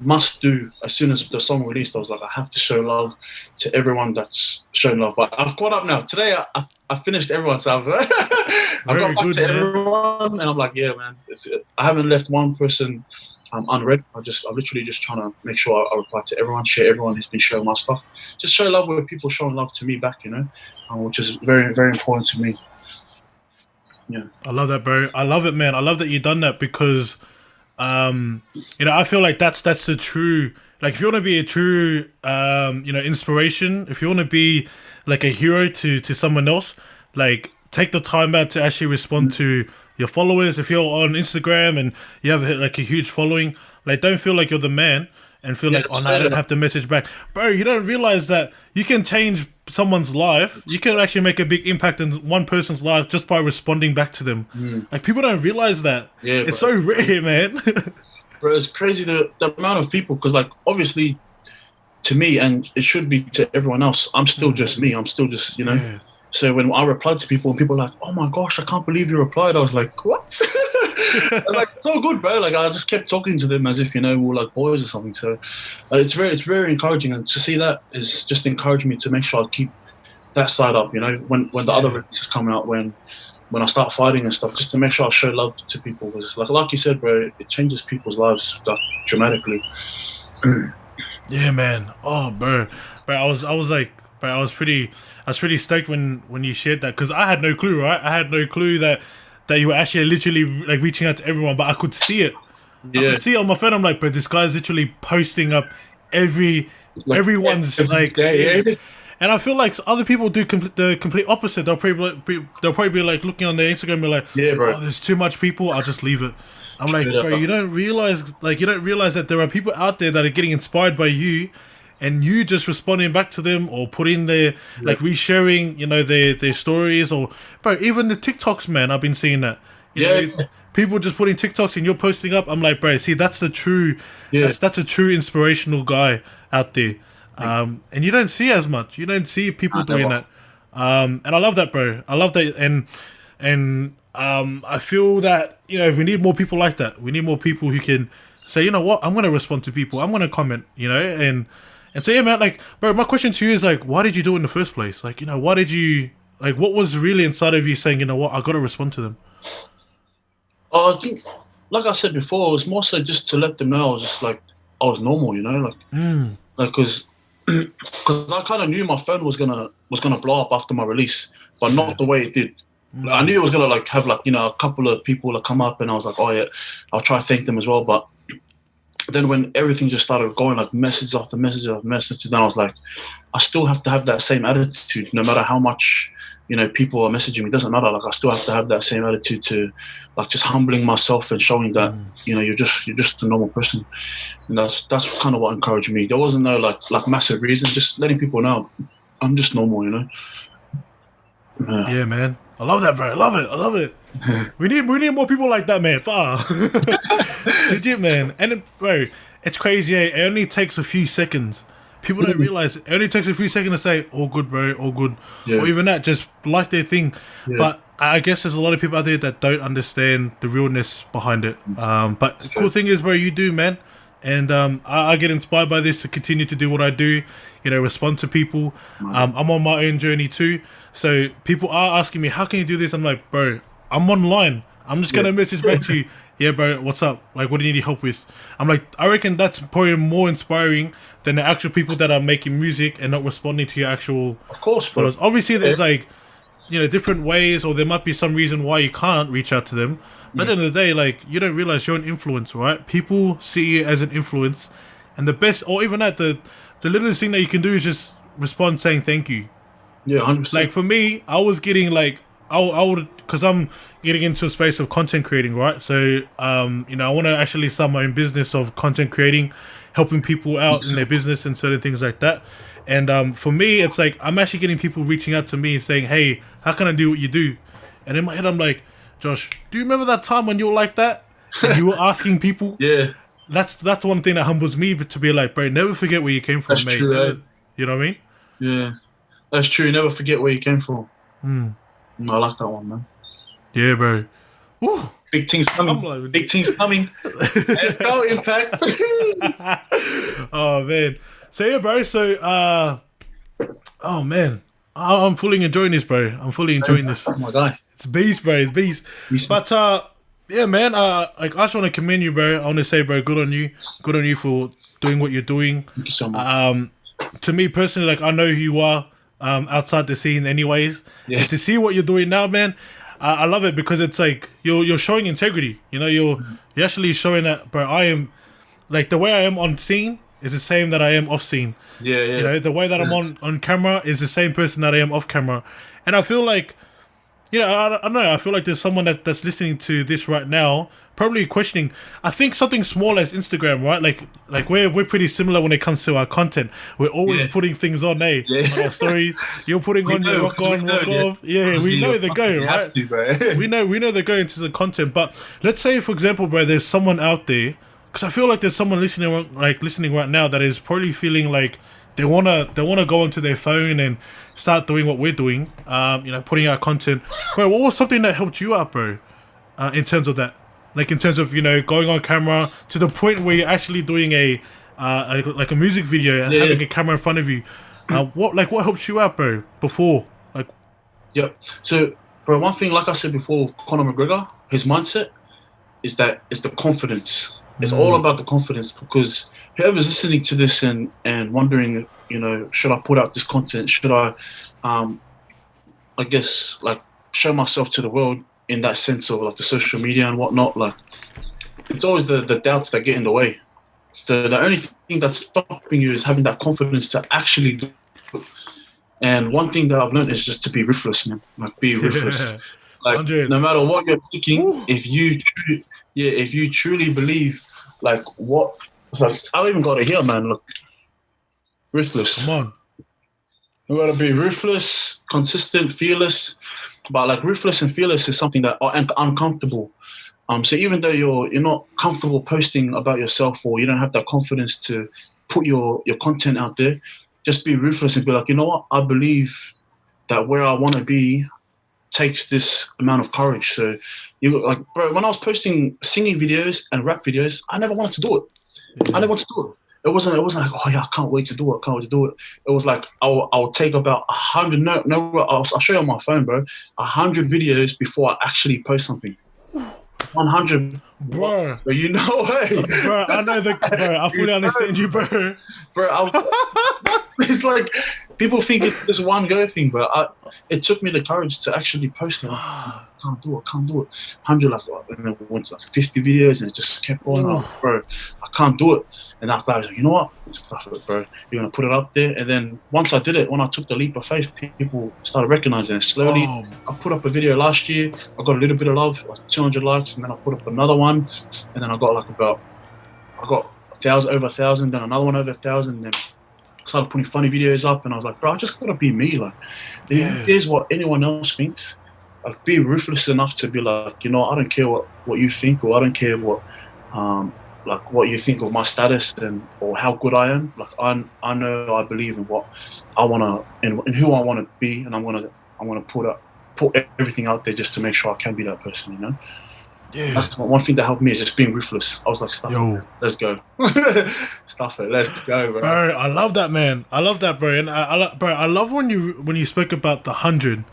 must do. As soon as the song released, I was like, I have to show love to everyone that's shown love. But I've caught up now. Today, I finished everyone. So I've got back to everyone, and I'm like, yeah, man. I haven't left one person unread. I'm literally just trying to make sure I reply to everyone, share everyone who's been sharing my stuff. Just show love with people showing love to me back, you know, which is very, very important to me. Yeah, I love that, bro. I love it, man. I love that you've done that because, you know, I feel like that's the true. Like, if you want to be a true, you know, inspiration, if you want to be like a hero to someone else, like take the time out to actually respond to your followers. If you're on Instagram and you have like a huge following, like don't feel like you're the man and feel like, oh no, I don't have to message back. Bro, you don't realize that you can change someone's life. You can actually make a big impact in one person's life just by responding back to them. Like people don't realize that. Yeah, it's so rare, man. Bro, it's crazy the amount of people, because like obviously to me, and it should be to everyone else, I'm still just me. I'm still just, you know. Yeah. So when I replied to people and people were like, oh my gosh, I can't believe you replied, I was like, what? Like, it's all good, bro. Like I just kept talking to them as if, you know, we were like boys or something. So it's very encouraging, and to see that is just encouraging me to make sure I keep that side up, you know, when the other releases come out, when I start fighting and stuff, just to make sure I show love to people. Because like you said, bro, it changes people's lives dramatically. Yeah, man. Oh, bro. I was pretty stoked when you shared that, because I had no clue, right? I had no clue that you were actually literally like reaching out to everyone, but I could see it. Yeah. I could see it on my phone. I'm like, bro, this guy's literally posting up everyone's like shit. And I feel like other people do the complete opposite. They'll probably be like looking on their Instagram and be like, yeah, bro, oh, there's too much people, I'll just leave it. I'm like, bro, you don't realize that there are people out there that are getting inspired by you, and you just responding back to them or putting their like resharing, you know, their stories, or bro, even the TikToks, man. I've been seeing that. You know, people just putting TikToks and you're posting up. I'm like, bro, see, that's the true, that's a true inspirational guy out there. And you don't see as much. You don't see people doing that. And I love that, bro. I love that, and I feel that, you know, we need more people like that. We need more people who can say, you know what, I'm gonna respond to people. I'm gonna comment, you know, and so yeah, man. Like, bro, my question to you is like, why did you do it in the first place? Like, you know, why did you like? What was really inside of you saying, you know what, I gotta respond to them? I think, like I said before, it was more so just to let them know I was just like, I was normal, you know, like because I kind of knew my phone was gonna blow up after my release, but not the way it did. I knew it was gonna like have like, you know, a couple of people that come up, and I was like, oh yeah, I'll try to thank them as well. But then when everything just started going like message after message after message, then I was like, I still have to have that same attitude, no matter how much, you know, people are messaging me. It doesn't matter. Like, I still have to have that same attitude to like just humbling myself and showing that, you know, you're just a normal person. And that's kind of what encouraged me. There wasn't no like massive reason, just letting people know I'm just normal, you know. Yeah, man. I love that, bro. I love it. We need more people like that, man. Far. Legit, man. And bro, it's crazy. Eh? It only takes a few seconds. People don't realize it only takes a few seconds to say, "All good, bro. All good," or even that, just like their thing. Yeah. But I guess there's a lot of people out there that don't understand the realness behind it. But the cool thing is, bro, you do, man. And I get inspired by this to continue to do what I do, respond to people. I'm on my own journey too. So people are asking me, how can you do this? I'm like, bro, I'm online. I'm just going to message back to you. Yeah, bro, what's up? Like, what do you need help with? I'm like, I reckon that's probably more inspiring than the actual people that are making music and not responding to your actual of course, followers. Obviously, there's like, different ways, or there might be some reason why you can't reach out to them. But at the end of the day, like, you don't realize you're an influence, right? People see you as an influence, and the best, or even at the littlest thing that you can do is just respond saying thank you. Yeah, 100%. Like for me, I was getting like, I would, because I'm getting into a space of content creating, right? So, I want to actually start my own business of content creating, helping people out in their business and certain things like that. And for me, it's like I'm actually getting people reaching out to me and saying, "Hey, how can I do what you do?" And in my head, I'm like, Josh, do you remember that time when you were like that? And you were asking people? Yeah. That's one thing that humbles me, but to be like, bro, never forget where you came from, That's mate. true, Never, you know what I mean? Yeah. That's true. Never forget where you came from. I like that one, man. Yeah, bro. Woo. Big things coming. Like, big things coming. Let's go, Impact. Oh, man. So, yeah, bro. So, oh, man. I'm fully enjoying this, bro. I'm fully enjoying this. Oh, my guy. It's beast, bro. It's beast. But yeah, man. Like I just want to commend you, bro. I want to say, bro, good on you. Good on you for doing what you're doing. Thank you so much. To me personally, like I know who you are outside the scene, anyways. Yeah. And to see what you're doing now, man, I love it because it's like you're showing integrity. You're actually showing that, bro. I am like the way I am on scene is the same that I am off scene. Yeah. The way that I'm on camera is the same person that I am off camera, and I feel like. I don't know. I feel like there's someone that's listening to this right now, probably questioning. I think something small as Instagram, right? Like we're pretty similar when it comes to our content. We're always putting things on, on our stories. You're putting on your rock on, rock off. Yeah, we know the go, right? we know the go into the content. But let's say, for example, bro, there's someone out there, because I feel like there's someone listening right now that is probably feeling like. They wanna go onto their phone and start doing what we're doing, putting out content. Bro, what was something that helped you out, bro, in terms of that? Like in terms of going on camera to the point where you're actually doing a music video and having a camera in front of you. What helped you out, bro? Before, like. Yep. So, bro, one thing, like I said before, Conor McGregor, his mindset is that it's the confidence. It's all about the confidence, because whoever's listening to this and wondering, should I put out this content? Should I, I guess, like, show myself to the world in that sense of, like, the social media and whatnot? Like, it's always the doubts that get in the way. So the only thing that's stopping you is having that confidence to actually do it. And one thing that I've learned is just to be ruthless, man. Like, be ruthless. Like, 100. No matter what you're thinking, if you truly believe, like, what, it's like, I even got it here, man. Look, ruthless. Come on. You gotta be ruthless, consistent, fearless. But like, ruthless and fearless is something that are uncomfortable. So even though you're not comfortable posting about yourself, or you don't have that confidence to put your content out there, just be ruthless and be like, you know what? I believe that where I want to be takes this amount of courage. So like, bro, when I was posting singing videos and rap videos, I never wanted to do it. I never wanted to do it. It wasn't like, oh yeah, I can't wait to do it. It was like, I'll take about 100. I'll show you on my phone, bro. 100 videos before I actually post something. 100, bro. But you know, hey, bro, I know bro. I fully understand you, bro. Bro, it's like people think it's this one go thing, but it took me the courage to actually post it. I can't do it. 100, like, and then went to like 50 videos, and it just kept going. Like, bro, I can't do it. And that guy was like, you know what? Stuff it, bro. You're gonna put it up there. And then once I did it, when I took the leap of faith, people started recognizing it slowly. I put up a video last year. I got a little bit of love, like 200 likes, and then I put up another one, and then I got like over 1,000, then another one over 1,000, then started putting funny videos up, and I was like, bro, I just gotta be me. Like, who cares what anyone else thinks? Like, be ruthless enough to be like, you know, I don't care what you think, or I don't care what you think of my status or how good I am. Like, I know I believe in what I wanna and who I wanna be, and I'm gonna put everything out there just to make sure I can be that person. You know. Yeah. That's one thing that helped me is just being ruthless. I was like, stuff it, let's go. Stuff it, let's go, bro. Bro, I love that, man. I love that, bro. And I love when you spoke about the 100.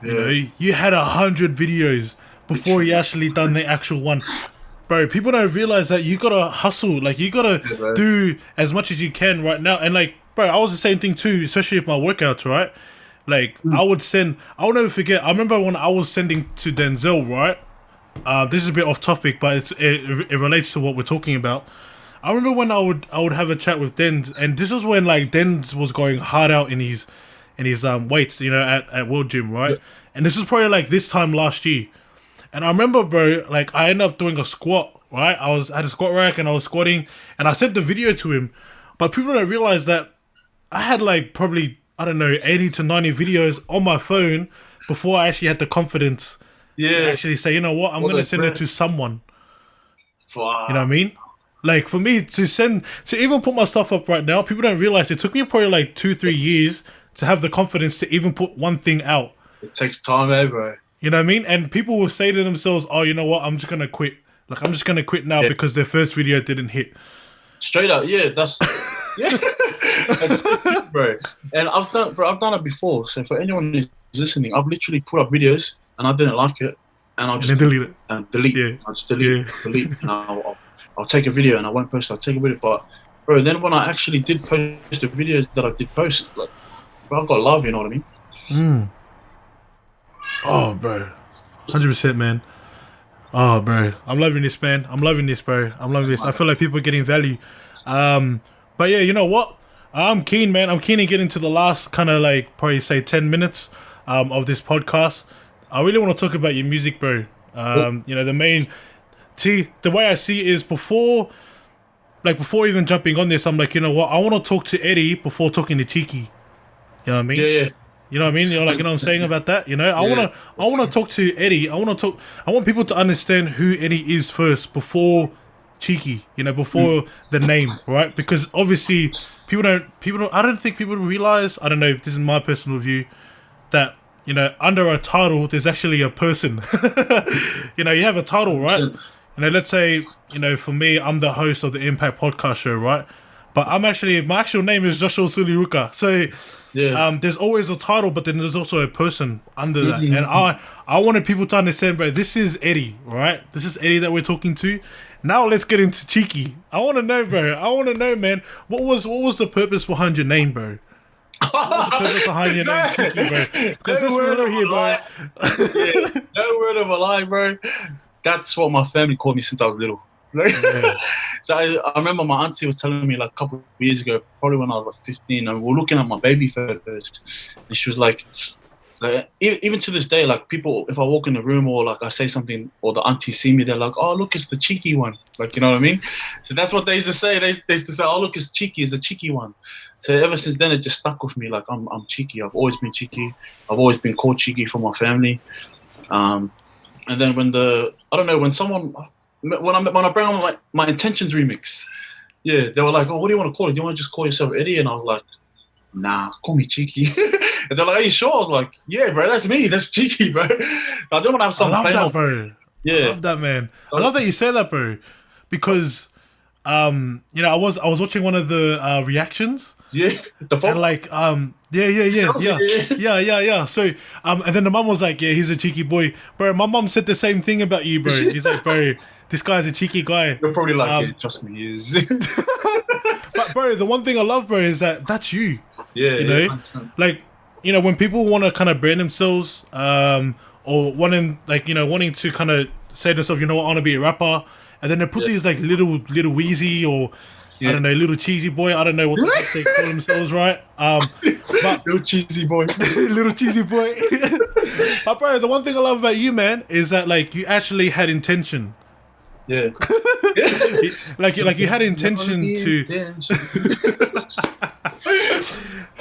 You know, you had 100 videos before you actually done the actual one. Bro, people don't realize that you gotta hustle. Like, you gotta do as much as you can right now. And like, bro, I was the same thing too, especially with my workouts, right? Like, I'll never forget. I remember when I was sending to Denzel, right? This is a bit off topic, but it relates to what we're talking about. I remember when I would have a chat with Denz, and this is when like Denz was going hard out in his weights, you know, at World Gym, right? And this was probably like this time last year. And I remember, bro, like I ended up doing a squat, right? I had a squat rack and I was squatting, and I sent the video to him, but people don't realize that I had like probably, I don't know, 80 to 90 videos on my phone before I actually had the confidence to actually say, you know what, I'm going to send it to someone. Wow. You know what I mean? Like, for me to even put my stuff up right now, people don't realize it took me probably like 2-3 years to have the confidence to even put one thing out. It takes time, bro. You know what I mean? And people will say to themselves, oh, you know what, I'm just going to quit. Like, I'm just going to quit now because their first video didn't hit. Straight up, that's that's it, bro. And I've done it before. So for anyone who's listening, I've literally put up videos and I didn't like it, and I'll just delete it. And delete. Yeah. I'll just delete, and I'll take a video and I won't post it. I'll take a video, but bro, then when I actually did post the videos that I did post, like, bro, I've got love. You know what I mean? Oh, bro, 100%, man. Oh, bro, I'm loving this, man. I'm loving this, bro. I'm loving this. I feel like people are getting value. But yeah, you know what? I'm keen, man. I'm keen to get into the last kind of like probably say 10 minutes of this podcast. I really want to talk about your music, bro. You know, the way I see it is before even jumping on this, I'm like, you know what? I want to talk to Eddie before talking to Ch33ky. You know what I mean? Yeah. You know what I mean? You know, like, you know what I'm saying about that? You know, I wanna talk to Eddie. I want people to understand who Eddie is first before Ch33ky, you know, before the name, right? Because obviously people don't I don't think people realize, I don't know, this is my personal view, that, you know, under a title there's actually a person. You know, you have a title, right? You know, let's say, you know, for me, I'm the host of the Impact podcast show, right? But my actual name is Joshua Suliruka. So there's always a title, but then there's also a person under that. And I wanted people to understand, bro, this is Eddie, right? This is Eddie that we're talking to. Now let's get into Ch33ky. I want to know, bro. I want to know, man. What was the purpose behind your name, bro? What was the purpose behind your name, Ch33ky, bro? Because this we're here, bro. No word of a lie, bro. That's what my family called me since I was little. So I remember my auntie was telling me like a couple of years ago, probably when I was like 15, and we were looking at my baby photos, and she was like even to this day, like, people, if I walk in the room or like I say something or the auntie see me, they're like, oh, look, it's the Ch33ky one. Like, you know what I mean? So that's what they used to say. They used to say, oh, look, it's Ch33ky, it's the Ch33ky one. So ever since then, it just stuck with me. Like, I'm Ch33ky. I've always been Ch33ky. I've always been called Ch33ky from my family. And then when I bring on my Intentions remix, they were like, oh, what do you want to call it? Do you want to just call yourself Eddie? And I was like, nah, call me Ch33ky. And they're like, are you sure? I was like, yeah, bro, that's me. That's Ch33ky, bro. I don't want to have some. I love that, bro. Yeah. I love that, man. I love that you say that, bro. Because, you know, I was watching one of the reactions. Yeah. And like, yeah. So, and then the mum was like, yeah, he's a cheeky boy. Bro, my mum said the same thing about you, bro. He's like, bro, this guy's a cheeky guy. You're probably like, yeah, trust me, he is. But, bro, the one thing I love, bro, is that that's you. Yeah, you know? 100%. Like, you know, when people want to kind of brand themselves, or wanting to kind of say to themselves, you know what, I want to be a rapper, and then they put these like little Wheezy or I don't know, little cheesy boy. I don't know what the heck they call themselves, right? But little cheesy boy, little cheesy boy. But bro, the one thing I love about you, man, is that like you actually had intention. Yeah. like you had intention to.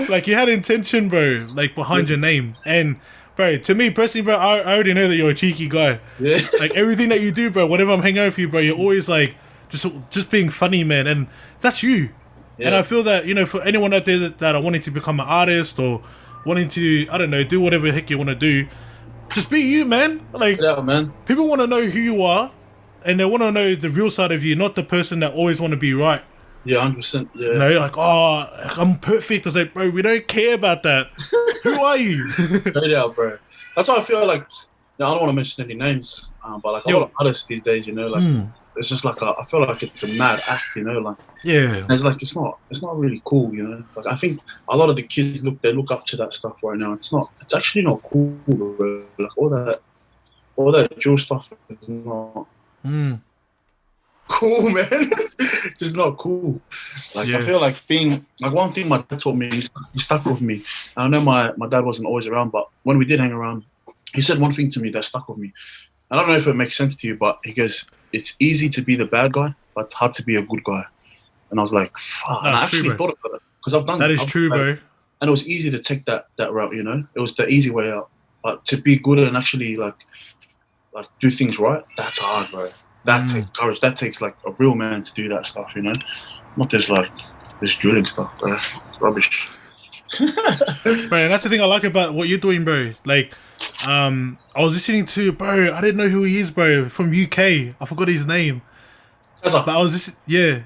like you had intention, bro, like behind your name. And bro, to me personally, bro, I already know that you're a cheeky guy. Yeah. Like everything that you do, bro, whenever I'm hanging out with you, bro, you're always like just being funny, man. And that's you. And I feel that, you know, for anyone out there that are wanting to become an artist or wanting to, I don't know, do whatever the heck you want to do, just be you, man. Like, Yeah, man. people want to know who you are, and they want to know the real side of you, not the person that always want to be right. Yeah, 100%. Yeah. You know, you're like, oh, I'm perfect. I was like, bro, we don't care about that. Who are you? Yeah, bro. That's why I feel like, I don't want to mention any names, but like a lot of artists these days, you know, like it's just like I feel like it's a mad act, you know, like it's like it's not really cool, you know. Like I think a lot of the kids look up to that stuff right now. It's actually not cool, bro. Like all that drill stuff is not cool, man. Just not cool. Like I feel like being like one thing my dad taught me, he stuck with me. I know my dad wasn't always around, but when we did hang around, he said one thing to me that stuck with me. I don't know if it makes sense to you, but he goes, "It's easy to be the bad guy, but it's hard to be a good guy." And I was like, "Fuck!" And I actually thought about it because I've done that. Is true, bro. And it was easy to take that route, you know. It was the easy way out. But to be good and actually like do things right, that's hard, bro. That takes courage. That takes like a real man to do that stuff, you know. Not just like this drilling stuff, bro. It's rubbish. Bro, and that's the thing I like about what you're doing, bro. Like, I was listening to, bro, I didn't know who he is, bro, from UK. I forgot his name. But I was just, yeah.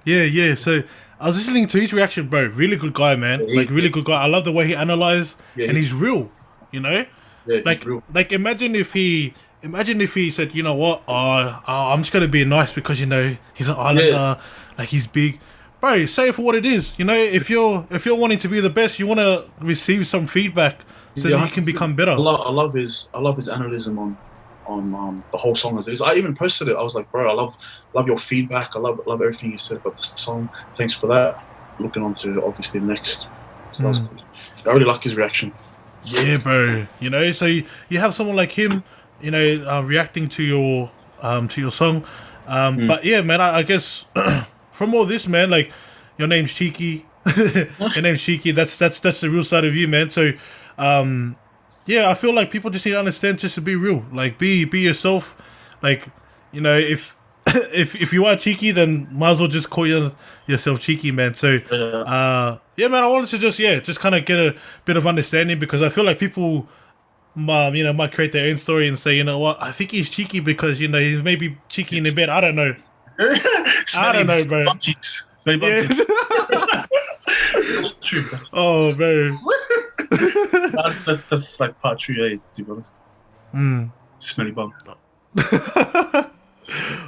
So I was listening to his reaction, bro. Really good guy, man. Like, really good guy. I love the way he analyzed, and he's real, you know? Yeah, like, real. Like, imagine if he said, you know what, I'm just going to be nice because, you know, he's an islander, like, he's big. Bro, say it for what it is. You know, if you're wanting to be the best, you want to receive some feedback so that you can become better. I love his analysis on the whole song as it is. I even posted it. I was like, bro, I love your feedback. I love everything you said about the song. Thanks for that. Looking on to obviously the next. So that's good. I really like his reaction. Yeah, bro. You know, so you have someone like him, you know, reacting to your song. But yeah, man, I guess from all this, man, like your name's Cheeky. Your name's Cheeky. That's the real side of you, man. So yeah, I feel like people just need to understand just to be real. Like be yourself. Like, you know, if you are cheeky, then might as well just call yourself cheeky, man. So yeah, man, I wanted to just kind of get a bit of understanding because I feel like people you know, might create their own story and say, you know what, I think he's cheeky because, you know, he's maybe cheeky in the bed. I don't know. I don't know, bro. Oh, bro. That's like part 3A, to be honest. Smelly bum.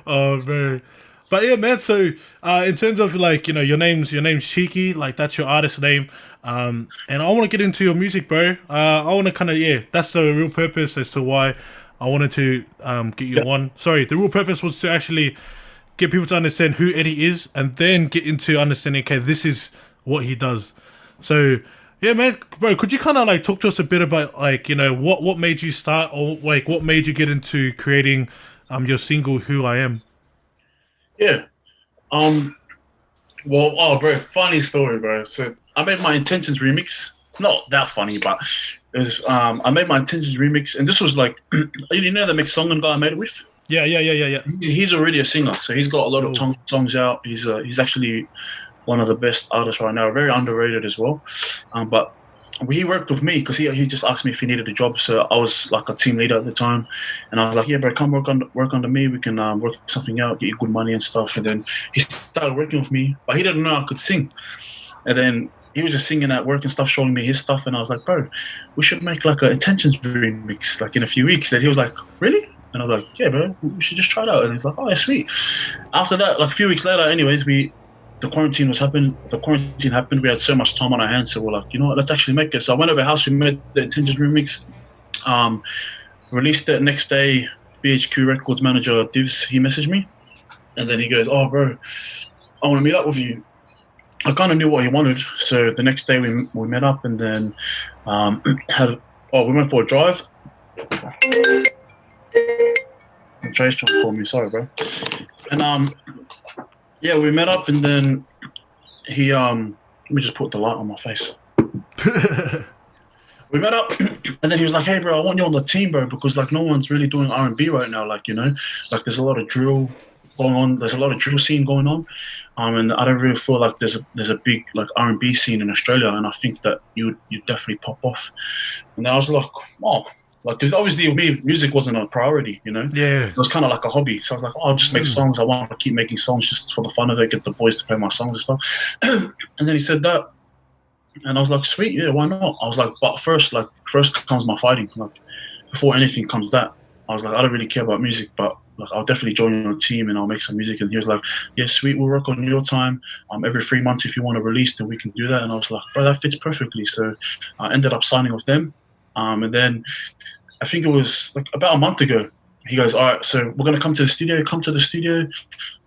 Oh, man. But yeah, man, so in terms of like, you know, your name's Cheeky, like that's your artist name. And I want to get into your music, bro. I want to kind of, that's the real purpose as to why I wanted to get you on. Sorry, the real purpose was to actually get people to understand who Eddie is and then get into understanding, okay, this is what he does. So yeah, man, bro, could you kind of like talk to us a bit about like, you know, what made you start or like what made you get into creating your single Who I Am? Yeah. Well, bro, funny story, bro. So I made my Intentions remix. Not that funny, but it was. I made my Intentions remix, and this was like, you know, the McSongan guy I made it with. Yeah. He's already a singer, so he's got a lot of songs out. He's actually one of the best artists right now. Very underrated as well. But he worked with me because he just asked me if he needed a job. So I was like a team leader at the time, and I was like, "Yeah, bro, come work under me. We can work something out, get you good money and stuff." And then he started working with me, but he didn't know I could sing. And then he was just singing at work and stuff, showing me his stuff, and I was like, "Bro, we should make like an Intentions remix like in a few weeks." And he was like, "Really?" And I was like, "Yeah, bro, we should just try it out." And he's like, "Oh, yeah, sweet." After that, like a few weeks later, anyways, the quarantine happened. We had so much time on our hands, so we're like, you know what, let's actually make it. So I went over the house, we made the Intentions remix, released it next day. BHQ Records manager Divs, he messaged me, and then he goes, "Oh, bro, I want to meet up with you." I kind of knew what he wanted, so the next day we met up, and then we went for a drive. Trey's trying to call me, sorry, bro. And yeah, we met up, and then he let me just put the light on my face. We met up, and then he was like, "Hey, bro, I want you on the team, bro, because like no one's really doing R&B right now. Like, like there's a lot of drill going on. There's a lot of drill scene going on, and I don't really feel like there's a big like R&B scene in Australia, and I think that you definitely pop off." And I was like, "Oh." Like, because obviously with me, music wasn't a priority, Yeah. It was kind of like a hobby. So I was like, oh, I'll just make songs. I want to keep making songs just for the fun of it, get the boys to play my songs and stuff. And then he said that, and I was like, sweet, yeah, why not? I was like, but first comes my fighting. Like, before anything comes that, I was like, I don't really care about music, but like, I'll definitely join your team and I'll make some music. And he was like, yeah, sweet, we'll work on your time. Every 3 months, if you want to release, then we can do that. And I was like, bro, that fits perfectly. So I ended up signing with them. And then I think it was like about a month ago. He goes, all right, so we're gonna come to the studio,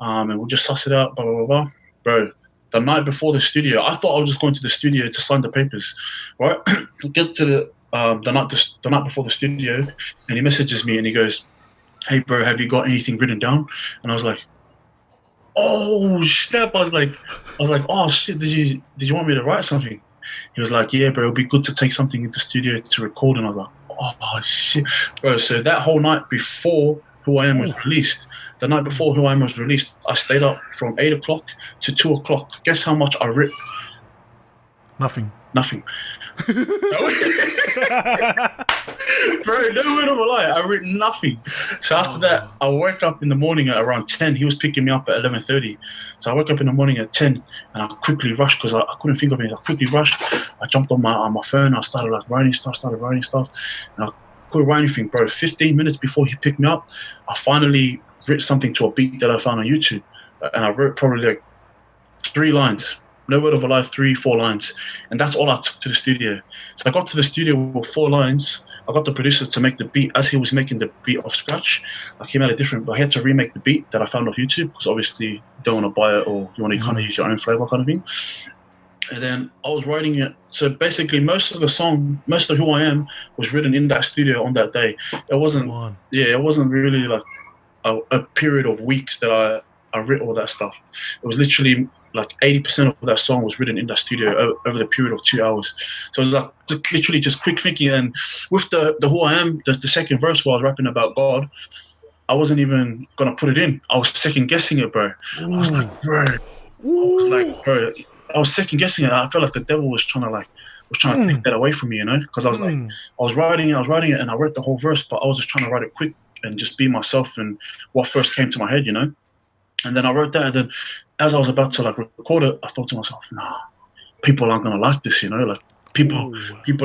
and we'll just suss it out, blah blah blah blah. Bro, the night before the studio, I thought I was just going to the studio to sign the papers, right? Get to the night before the studio, and he messages me and he goes, hey bro, have you got anything written down? And I was like, oh snap! I was like, oh shit, did you want me to write something? He was like, yeah, bro, it'll be good to take something into the studio to record. And I was like, oh shit, bro. So that whole night before Who I Am was released, I stayed up from 8 o'clock to 2 o'clock. Guess how much I ripped? Nothing. Bro, no word of a lie. I wrote nothing. So after that, I woke up in the morning at around 10. He was picking me up at 11:30. So I woke up in the morning at 10 and I quickly rushed because I couldn't think of anything. I quickly rushed. I jumped on my phone. I started like writing stuff. And I couldn't write anything, bro. 15 minutes before he picked me up, I finally wrote something to a beat that I found on YouTube. And I wrote probably like 3 lines. No word of a lie, 3-4 lines. And that's all I took to the studio. So I got to the studio with 4 lines. I got the producer to make the beat as he was making the beat off scratch. Like he made a different, I had to remake the beat that I found off YouTube because obviously you don't want to buy it or you want to kind of use your own flavor kind of thing. And then I was writing it. So basically most of Who I Am was written in that studio on that day. It wasn't really like a period of weeks that I wrote all that stuff. It was literally like 80% of that song was written in that studio over the period of 2 hours. So it was like literally just quick thinking. And with the Who I Am, the second verse where I was rapping about God, I wasn't even gonna put it in. I was second guessing it, bro. I was like, bro, I was second guessing it. I felt like the devil was trying to take that away from me, because I was like, I was writing it, and I wrote the whole verse, but I was just trying to write it quick and just be myself and what first came to my head, And then I wrote that, and then as I was about to like record it, I thought to myself, nah, people aren't gonna like this, like people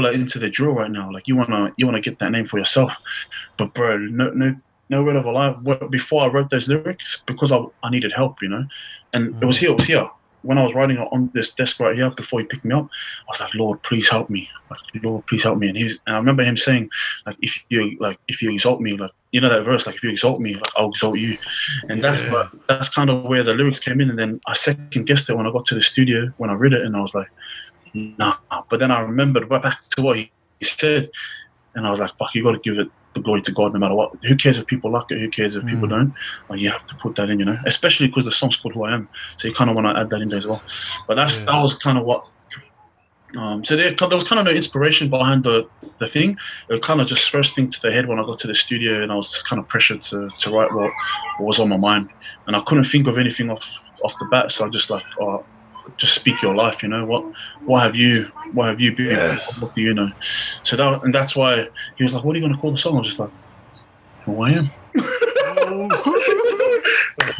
are into the drill right now. Like you wanna get that name for yourself. But bro, no word of a lie. Before I wrote those lyrics, because I needed help, and it was here. When I was writing it on this desk right here before he picked me up, I was like, Lord, please help me. Lord, please help me. And I remember him saying, like, if you exalt me, like, that verse, like, if you exalt me, like, I'll exalt you. And that's kind of where the lyrics came in. And then I second guessed it when I got to the studio, when I read it, and I was like, nah. But then I remembered right back to what he said, and I was like, fuck, you got to give it the glory to God no matter what. Who cares if people like it? Who cares if people don't? Like, you have to put that in, especially because the song's called Who I Am. So you kind of want to add that in there as well. But that was kind of what. So there was kind of no inspiration behind the thing. It was kind of just first thing to the head when I got to the studio, and I was just kind of pressured to write what was on my mind, and I couldn't think of anything off the bat. So I just like, just speak your life, what have you been, what do you know? So that's why he was like, what are you going to call the song? I was just like, Who I Am.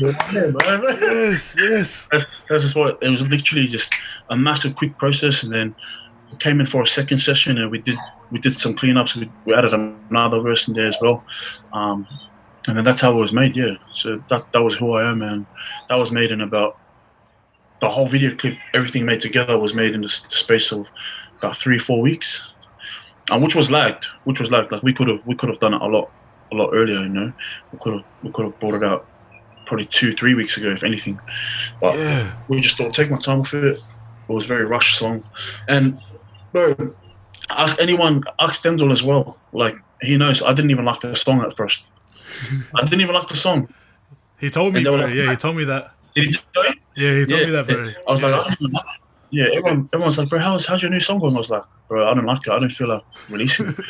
Yes. That's just what it was. Literally just a massive quick process, and then we came in for a second session, and we did some cleanups. We added another verse in there as well, and then that's how it was made. Yeah, so that was Who I Am, and that was made in about. The whole video clip, everything made together, was made in the space of about 3-4 weeks, and which was lagged. Like we could have done it a lot earlier. We could have brought it out probably 2-3 weeks ago, if anything. But we just thought, take my time with it. It was a very rushed song, and bro, ask Denzel as well. Like he knows, I didn't even like the song at first. I didn't even like the song. He told me, bro. He told me that. Did he tell you? Yeah, he told me that, bro. I was like, yeah, everyone's like, bro, how's your new song going? I was like, bro, I don't like it. I don't feel like releasing it. And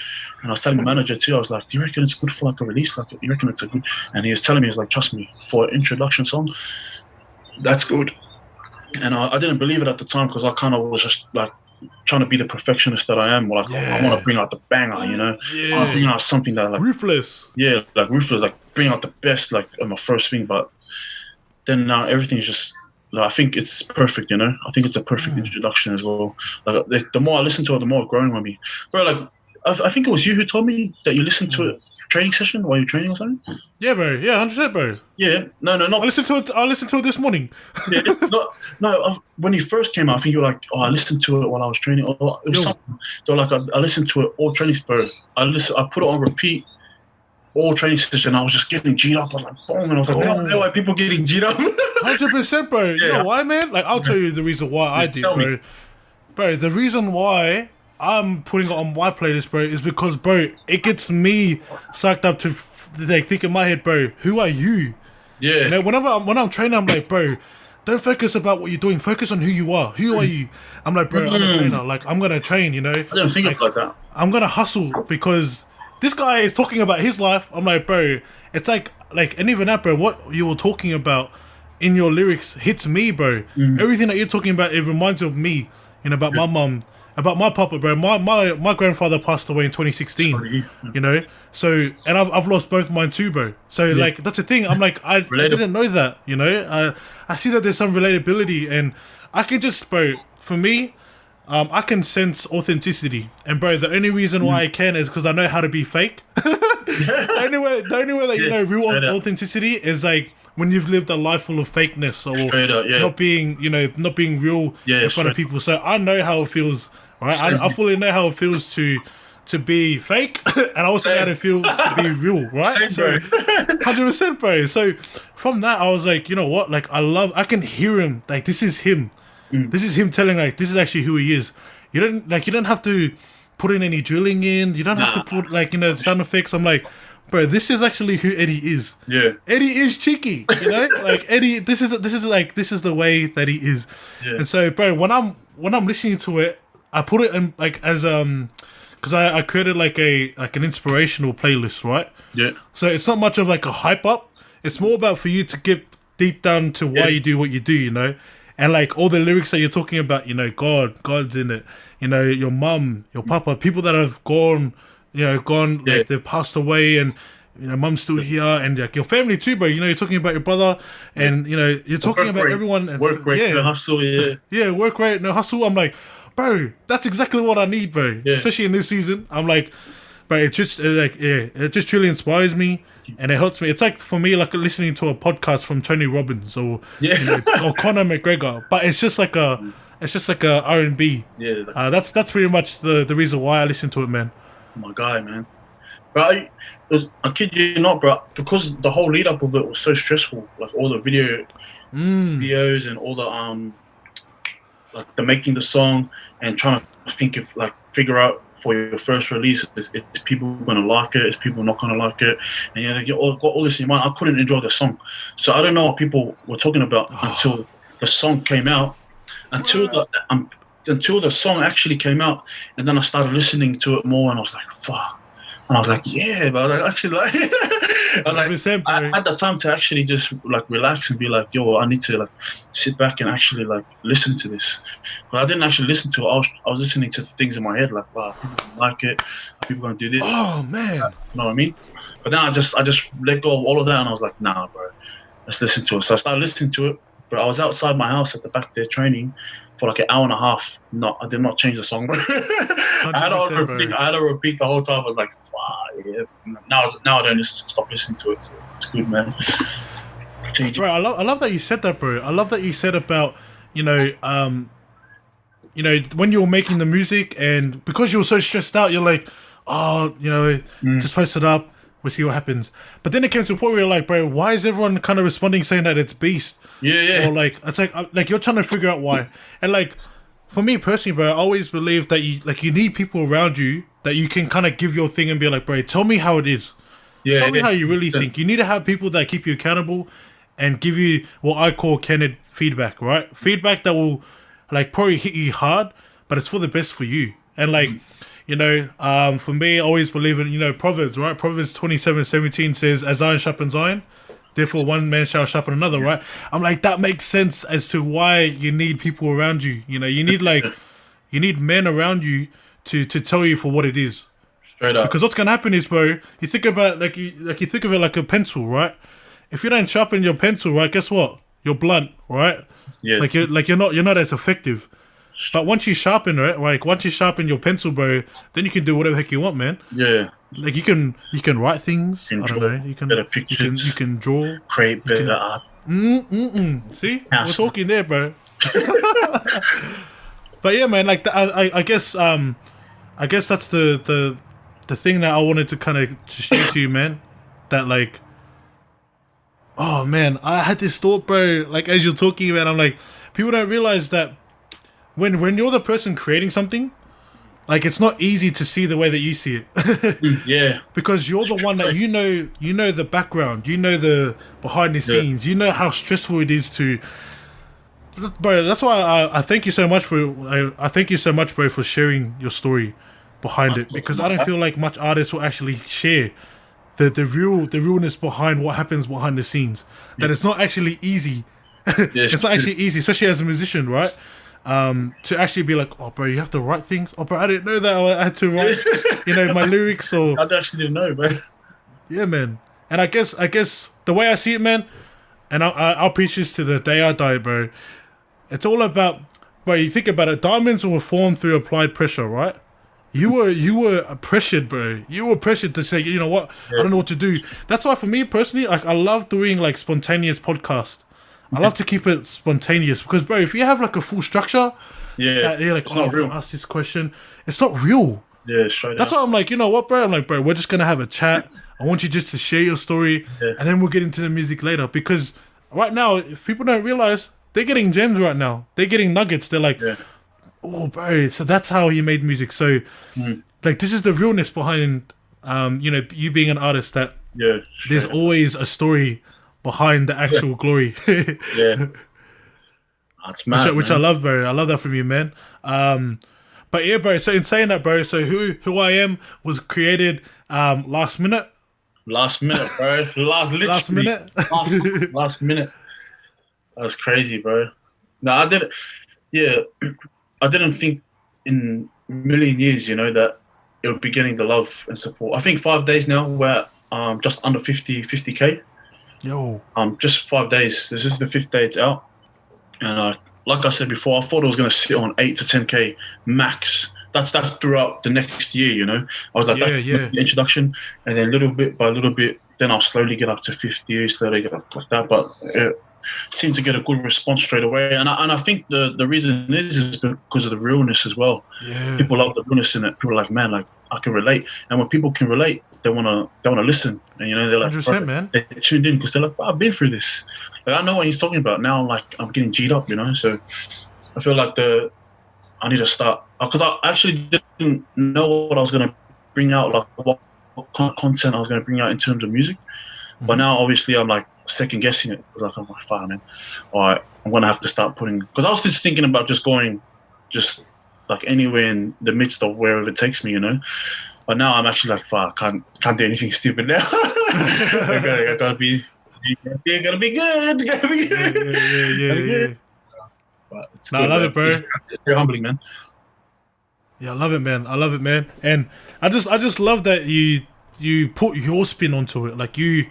I was telling the manager too. I was like, do you reckon it's good for like a release? Like, you reckon it's a good? And he was telling me, he was like, trust me, for an introduction song, that's good. And I didn't believe it at the time because I kind of was just like trying to be the perfectionist that I am. Like, I want to bring out the banger, you know? I want to bring out something that like ruthless. Yeah, like ruthless, like bring out the best, like on my first thing. But then now everything's just. Like, I think it's perfect, you know. I think it's a perfect introduction as well. Like the more I listen to it, the more it's growing on me, bro. Like I think it was you who told me that you listened to a training session while you're training or something. Yeah, bro. Yeah, 100%, bro. Yeah, no, not. I listened to it this morning. Yeah, when he first came out, I think you were like, "Oh, I listened to it while I was training." Or it was something. So like, I listened to it all training, bro. I put it on repeat. All training session, I was just getting G'd up. I was like, boom, and I was like, I don't know why people getting G'd up. 100%, bro. You know why, man? Like, I'll tell you the reason why I do, bro. Bro, the reason why I'm putting it on my playlist, bro, is because, bro, it gets me psyched up to like think in my head, bro, who are you? Yeah. You know, when I'm training, I'm like, bro, don't focus about what you're doing. Focus on who you are. Who are you? I'm like, bro, I'm a trainer. Like, I'm gonna train. You know. I don't think like that. I'm gonna hustle because this guy is talking about his life. I'm like, bro, it's like, and even that, bro, what you were talking about in your lyrics hits me, bro. Everything that you're talking about, it reminds me of me, you know, about my mum, about my papa, bro. My grandfather passed away in 2016, you know, so, and I've lost both mine too, bro. So, like, that's the thing. I'm like, I didn't know that, you know. I see that there's some relatability, and I can just, bro, for me, I can sense authenticity, and bro, the only reason why I can is because I know how to be fake. The only way that you know real authenticity is like when you've lived a life full of fakeness or not being real in front of people. So I know how it feels, right? I fully know how it feels to be fake, and I also know how it feels to be real, right? So 100%, bro. So from that, I was like, you know what? Like, I can hear him. Like, this is him. This is him telling, like, this is actually who he is. You don't have to put in any drilling in. You don't have to put, like, you know, sound effects. I'm like, bro, this is actually who Eddie is. Yeah. Eddie is cheeky, you know? Like, Eddie, this is the way that he is. Yeah. And so, bro, when I'm listening to it, I put it in, like, as because I created like an inspirational playlist, right? Yeah. So it's not much of like a hype up. It's more about for you to get deep down to why you do what you do, you know? And like all the lyrics that you're talking about, you know, God's in it. You know, your mum, your papa, people that have gone, like they've passed away, and you know, mum's still here, and like your family too, bro. You know, you're talking about your brother, and you know, you're talking about everyone. And, work rate, no hustle, yeah, work rate, no hustle. I'm like, bro, that's exactly what I need, bro. Yeah. Especially in this season, I'm like, bro, it just truly inspires me. And it helps me. It's like, for me, like listening to a podcast from Tony Robbins or you know, or Conor McGregor, but it's just like a R&B. Yeah, that's pretty much the reason why I listen to it, man. My guy, man. But I kid you not, bro, because the whole lead up of it was so stressful. Like all the videos and all the like the making the song and trying to figure out for your first release, is people going to like it? Is people not going to like it? And you got all this in mind. I couldn't enjoy the song, so I don't know what people were talking about until the song came out. Until the song actually came out, and then I started listening to it more, and I was like, "Fuck!" And I was like, "Yeah," but I was actually like, I had the time to actually just like relax and be like, "Yo, I need to like sit back and actually like listen to this." But I didn't actually listen to it. I was listening to things in my head like, "Wow, people don't like it. People gonna do this." Oh man, you know what I mean? But then I just let go of all of that, and I was like, "Nah, bro, let's listen to it." So I started listening to it. But I was outside my house at the back there training for like an hour and a half. No, I did not change the song, bro. I had to repeat the whole time. I was like, "Fuck, yeah." Now I don't stop listening to it. So it's good, man. Bro, I love that you said that, bro. I love that you said about, you know, when you were making the music, and because you were so stressed out, you're like, oh, you know, just post it up. We'll see what happens. But then it came to a point where you're like, bro, why is everyone kind of responding saying that it's beast? Yeah. Or like, it's like you're trying to figure out why. And like, for me personally, bro, I always believe that you need people around you that you can kind of give your thing and be like, bro, tell me how it is. Yeah. Tell me how you really think. You need to have people that keep you accountable and give you what I call candid feedback, right? Feedback that will like probably hit you hard, but it's for the best for you. And like, for me, I always believe in, Proverbs, right? Proverbs 27:17 says, as iron sharpens iron, therefore one man shall sharpen another, right? I'm like, that makes sense as to why you need people around you. You need you need men around you to tell you for what it is. Straight up. Because what's gonna happen is, bro, you think about you think of it like a pencil, right? If you don't sharpen your pencil, right, guess what? You're blunt, right? Yeah. You're not as effective. But once you sharpen it, like once you sharpen your pencil, bro, then you can do whatever the heck you want, man. Yeah. Like you can write things. I don't know. You can better pictures. You can draw. Create better art. See, we're talking there, bro. But yeah, man. Like I guess that's the thing that I wanted to kind of share to you, man. That like, oh man, I had this thought, bro. Like as you're talking, man, I'm like, people don't realize that when you're the person creating something, like it's not easy to see the way that you see it. Yeah. Because you're the one that you know the background, you know the behind the scenes, you know how stressful it is to. Bro, that's why I thank you so much I thank you so much, bro, for sharing your story behind it, because I don't feel like much artists will actually share the realness behind what happens behind the scenes. That it's not actually easy. It's not actually easy, especially as a musician, right? To actually be like, oh, bro, you have to write things. Oh, bro, I didn't know that I had to write, my lyrics. Or I actually didn't know, bro. Yeah, man. And I guess the way I see it, man, and I'll preach this to the day I die, bro. It's all about, bro. You think about it. Diamonds were formed through applied pressure, right? You were pressured, bro. You were pressured to say, you know what? I don't know what to do. That's why, for me personally, like I love doing like spontaneous podcasts. I love to keep it spontaneous because, bro, if you have like a full structure, you're like, oh, I'm gonna ask this question. It's not real. Yeah, straight That's up. why I'm like, you know what, bro? I'm like, bro, we're just gonna have a chat. I want you just to share your story, and then we'll get into the music later. Because right now, if people don't realize, they're getting gems right now. They're getting nuggets. They're like, oh, bro. So that's how he made music. So, like, this is the realness behind, you being an artist. That there's always a story behind the actual glory. That's mad, which I love, bro. I love that from you, man. But yeah, bro. So in saying that, bro. So who I am was created last minute. Last minute, bro. Last minute. Last minute. That's crazy, bro. No, I didn't. Yeah, I didn't think in a million years, that it would be getting the love and support. I think 5 days now, we're just under 50K. Yo. Just 5 days. This is the 5th day it's out, and like I said before, I thought it was going to sit on 8 to 10K max. That's throughout the next year. I was like, that's the introduction, and then little bit by little bit, then I'll slowly get up to 50, slowly get up like that. But it seemed to get a good response straight away, and I think the reason is because of the realness as well. Yeah. People love the realness in it. People are like, man, like I can relate, and when people can relate, they wanna listen, and they're like, 100%, man. They tuned in because they're like, I've been through this. Like, I know what he's talking about now. Like I'm getting G'd up, So I feel like I need to start because I actually didn't know what I was gonna bring out, like what kind of content I was gonna bring out in terms of music. But now, obviously, I'm like second guessing it. Like I'm like, fine, man. All right, I'm gonna have to start putting. Because I was just thinking about just going, like anywhere in the midst of wherever it takes me, But now I'm actually like, fuck, I can't do anything stupid now. I gotta be good. Gotta be good. Yeah. But it's no, good, I love it, bro. It's very humbling, man. Yeah, I love it, man. And I just love that you put your spin onto it. Like you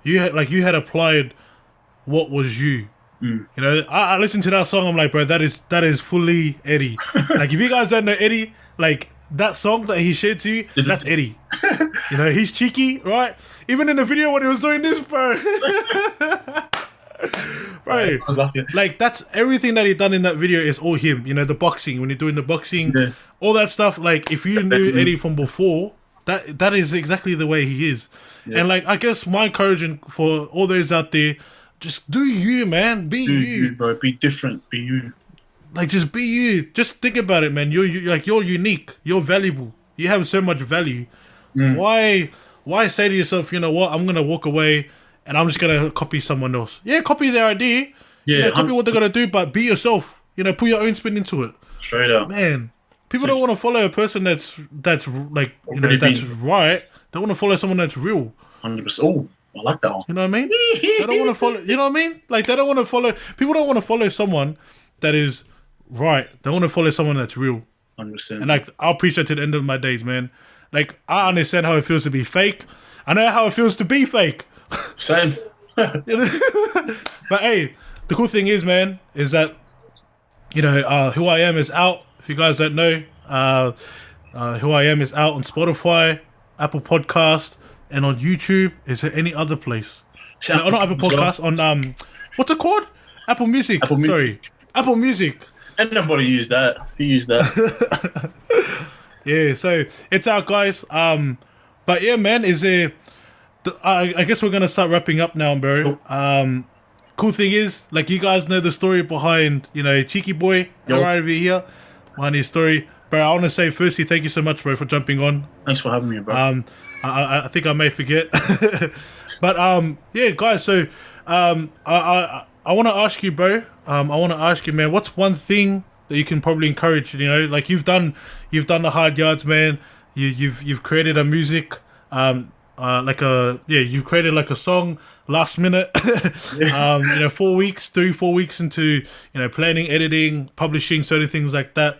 had applied what was you. I listened to that song. I'm like, bro, that is fully Eddie. Like, if you guys don't know Eddie, like that song that he shared to you, that's Eddie. He's cheeky, right? Even in the video when he was doing this, bro. Bro, like that's everything that he done in that video is all him. The boxing, when you're doing the boxing, all that stuff. Like, if you knew Eddie from before, that is exactly the way he is. And like, I guess my encouragement for all those out there, just do you, man. Be you, bro. Be different. Be you. Like, just be you. Just think about it, man. You're unique. You're valuable. You have so much value. Why say to yourself, you know what? I'm gonna walk away and I'm just gonna copy someone else. Yeah, copy their idea. Yeah, copy what they're gonna do, but be yourself. put your own spin into it. Straight up. Man, people don't want to follow a person that's like, that's right. They want to follow someone that's real. 100%. Oh, I like that one. You know what I mean? They don't want to follow. You know what I mean? Like, they don't want to follow. People don't want to follow someone that is right. They want to follow someone that's real. 100%. And like, I'll preach that to the end of my days, man. Like, I understand how it feels to be fake. I know how it feels to be fake. Same. But hey, the cool thing is, man, is that Who I Am is out. If you guys don't know, Who I Am is out on Spotify, Apple Podcast, and on YouTube. Is there any other place? No, not Apple Podcast. On what's it called? Apple Music. Sorry, Apple Music. And nobody used that. Who used that? Yeah, so it's out, guys. But yeah, man, is there? I guess we're gonna start wrapping up now, bro. Cool thing is, like, you guys know the story behind, Cheeky Boy right over here, behind his story. Bro, I want to say firstly, thank you so much, bro, for jumping on. Thanks for having me, bro. I think I may forget, but yeah, guys. So I want to ask you, bro. I want to ask you, man. What's one thing that you can probably encourage? Like, you've done the hard yards, man. You've created a music. You created like a song last minute. 4 weeks into planning, editing, publishing, certain things like that.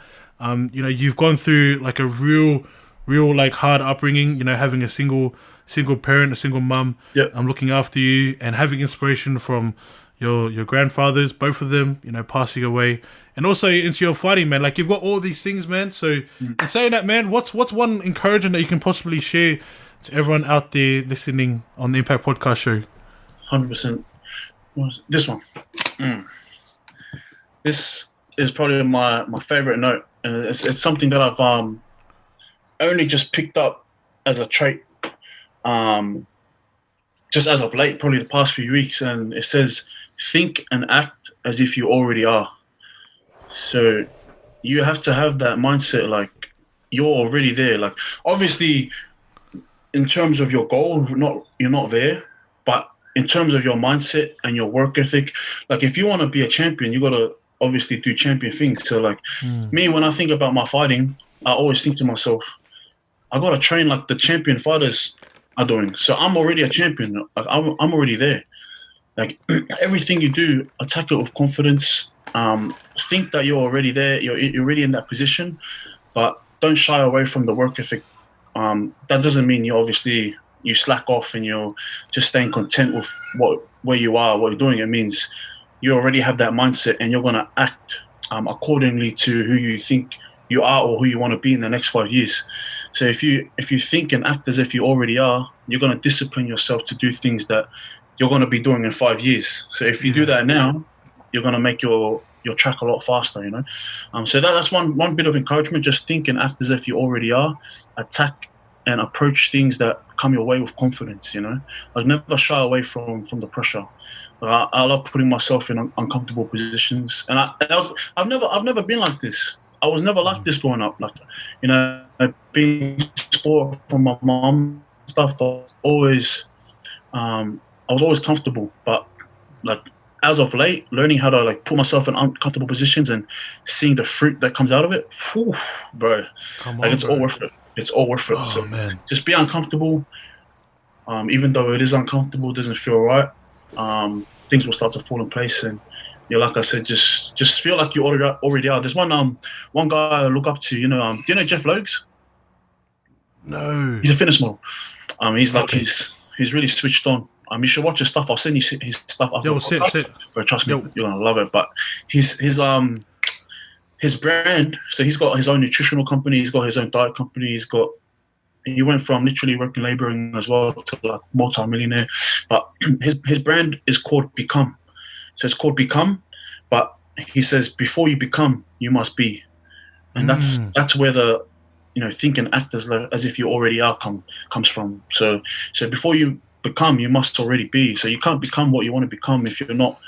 You've gone through like a real like hard upbringing. Having a single parent, a single mum. Yep. Looking after you and having inspiration from your grandfathers, both of them, passing away, and also into your fighting, man. Like, you've got all these things, man. So in saying that, man, what's one encouragement that you can possibly share to everyone out there listening on the Impact Podcast show? 100%. This one. This is probably my favorite note, and it's something that I've only just picked up as a trait, just as of late, probably the past few weeks. And it says, "Think and act as if you already are." So you have to have that mindset, like, you're already there. Like, obviously, in terms of your goal, you're not there, but in terms of your mindset and your work ethic, like, if you want to be a champion, you got to obviously do champion things. So like me, when I think about my fighting, I always think to myself, I got to train like the champion fighters are doing. So I'm already a champion. Like, I'm already there. Like, everything you do, attack it with confidence. Think that you're already there. You're already in that position, but don't shy away from the work ethic. That doesn't mean you slack off and you're just staying content with where you are, what you're doing. It means you already have that mindset and you're going to act accordingly to who you think you are or who you want to be in the next 5 years. So if you think and act as if you already are, you're going to discipline yourself to do things that you're going to be doing in 5 years. So if you do that now, you're going to make your track a lot faster, So that's one bit of encouragement. Just think and act as if you already are. Attack and approach things that come your way with confidence, Like, never shy away from the pressure. I love putting myself in uncomfortable positions, and I've never been like this. I was never like this growing up. Like, being sport from my mom stuff. I was always comfortable, but like, as of late, learning how to like put myself in uncomfortable positions and seeing the fruit that comes out of it, whew, bro. It's all worth it. It's all worth it. Oh, so man. Just be uncomfortable. Even though it is uncomfortable, doesn't feel right. Things will start to fall in place, and like I said, just feel like you already are. There's one guy I look up to. Do you know Jeff Logs? No. He's a fitness model. He's like he's really switched on. You should watch his stuff. I'll send you his stuff. Yo, sit. But trust me, you're gonna love it. But his brand. So he's got his own nutritional company. He's got his own diet company. He went from literally working laboring as well to like multi-millionaire. But his brand is called Become. So it's called Become. But he says, before you become, you must be, and that's where the think and act as if you already are comes from. So before you become, you must already be. So you can't become what you want to become if you're not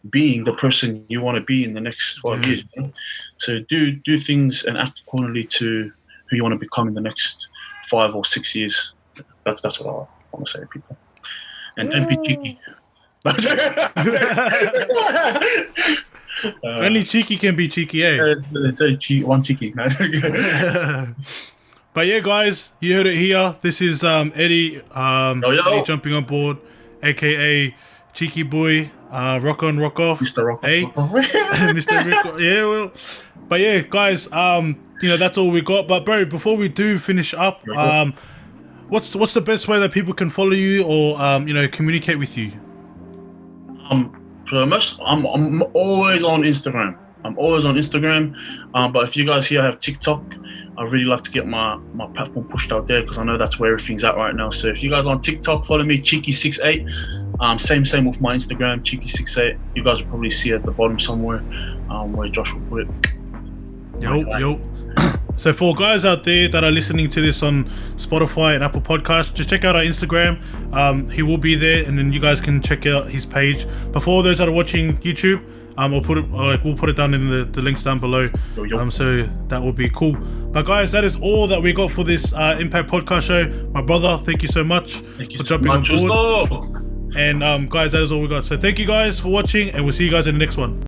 being the person you want to be in the next 5 years. So do things and act accordingly to who you want to become in the next 5 or 6 years. That's what I want to say to people. And don't be cheeky. Only cheeky can be cheeky, eh? It's a one cheeky. But yeah, guys, you heard it here. This is Eddie, Yo. Eddie jumping on board, aka Cheeky Boy, rock on, rock off, Mr. Rock. hey, Mr. Rick. Yeah, well, but yeah, guys, that's all we got. But bro, before we do finish up, what's the best way that people can follow you or communicate with you? I'm always on Instagram. But if you guys here have TikTok, I really like to get my platform pushed out there because I know that's where everything's at right now. So if you guys are on TikTok, follow me, Ch33ky. Same with my Instagram, Ch33ky. You guys will probably see at the bottom somewhere where Josh will put it. Yo. So for guys out there that are listening to this on Spotify and Apple Podcasts, just check out our Instagram. He will be there, and then you guys can check out his page. But for all those that are watching YouTube, we'll put it down in the links down below. So that will be cool. But guys, that is all that we got for this Impact Podcast show. My brother, thank you so much for jumping on board. And guys, that is all we got. So thank you guys for watching, and we'll see you guys in the next one.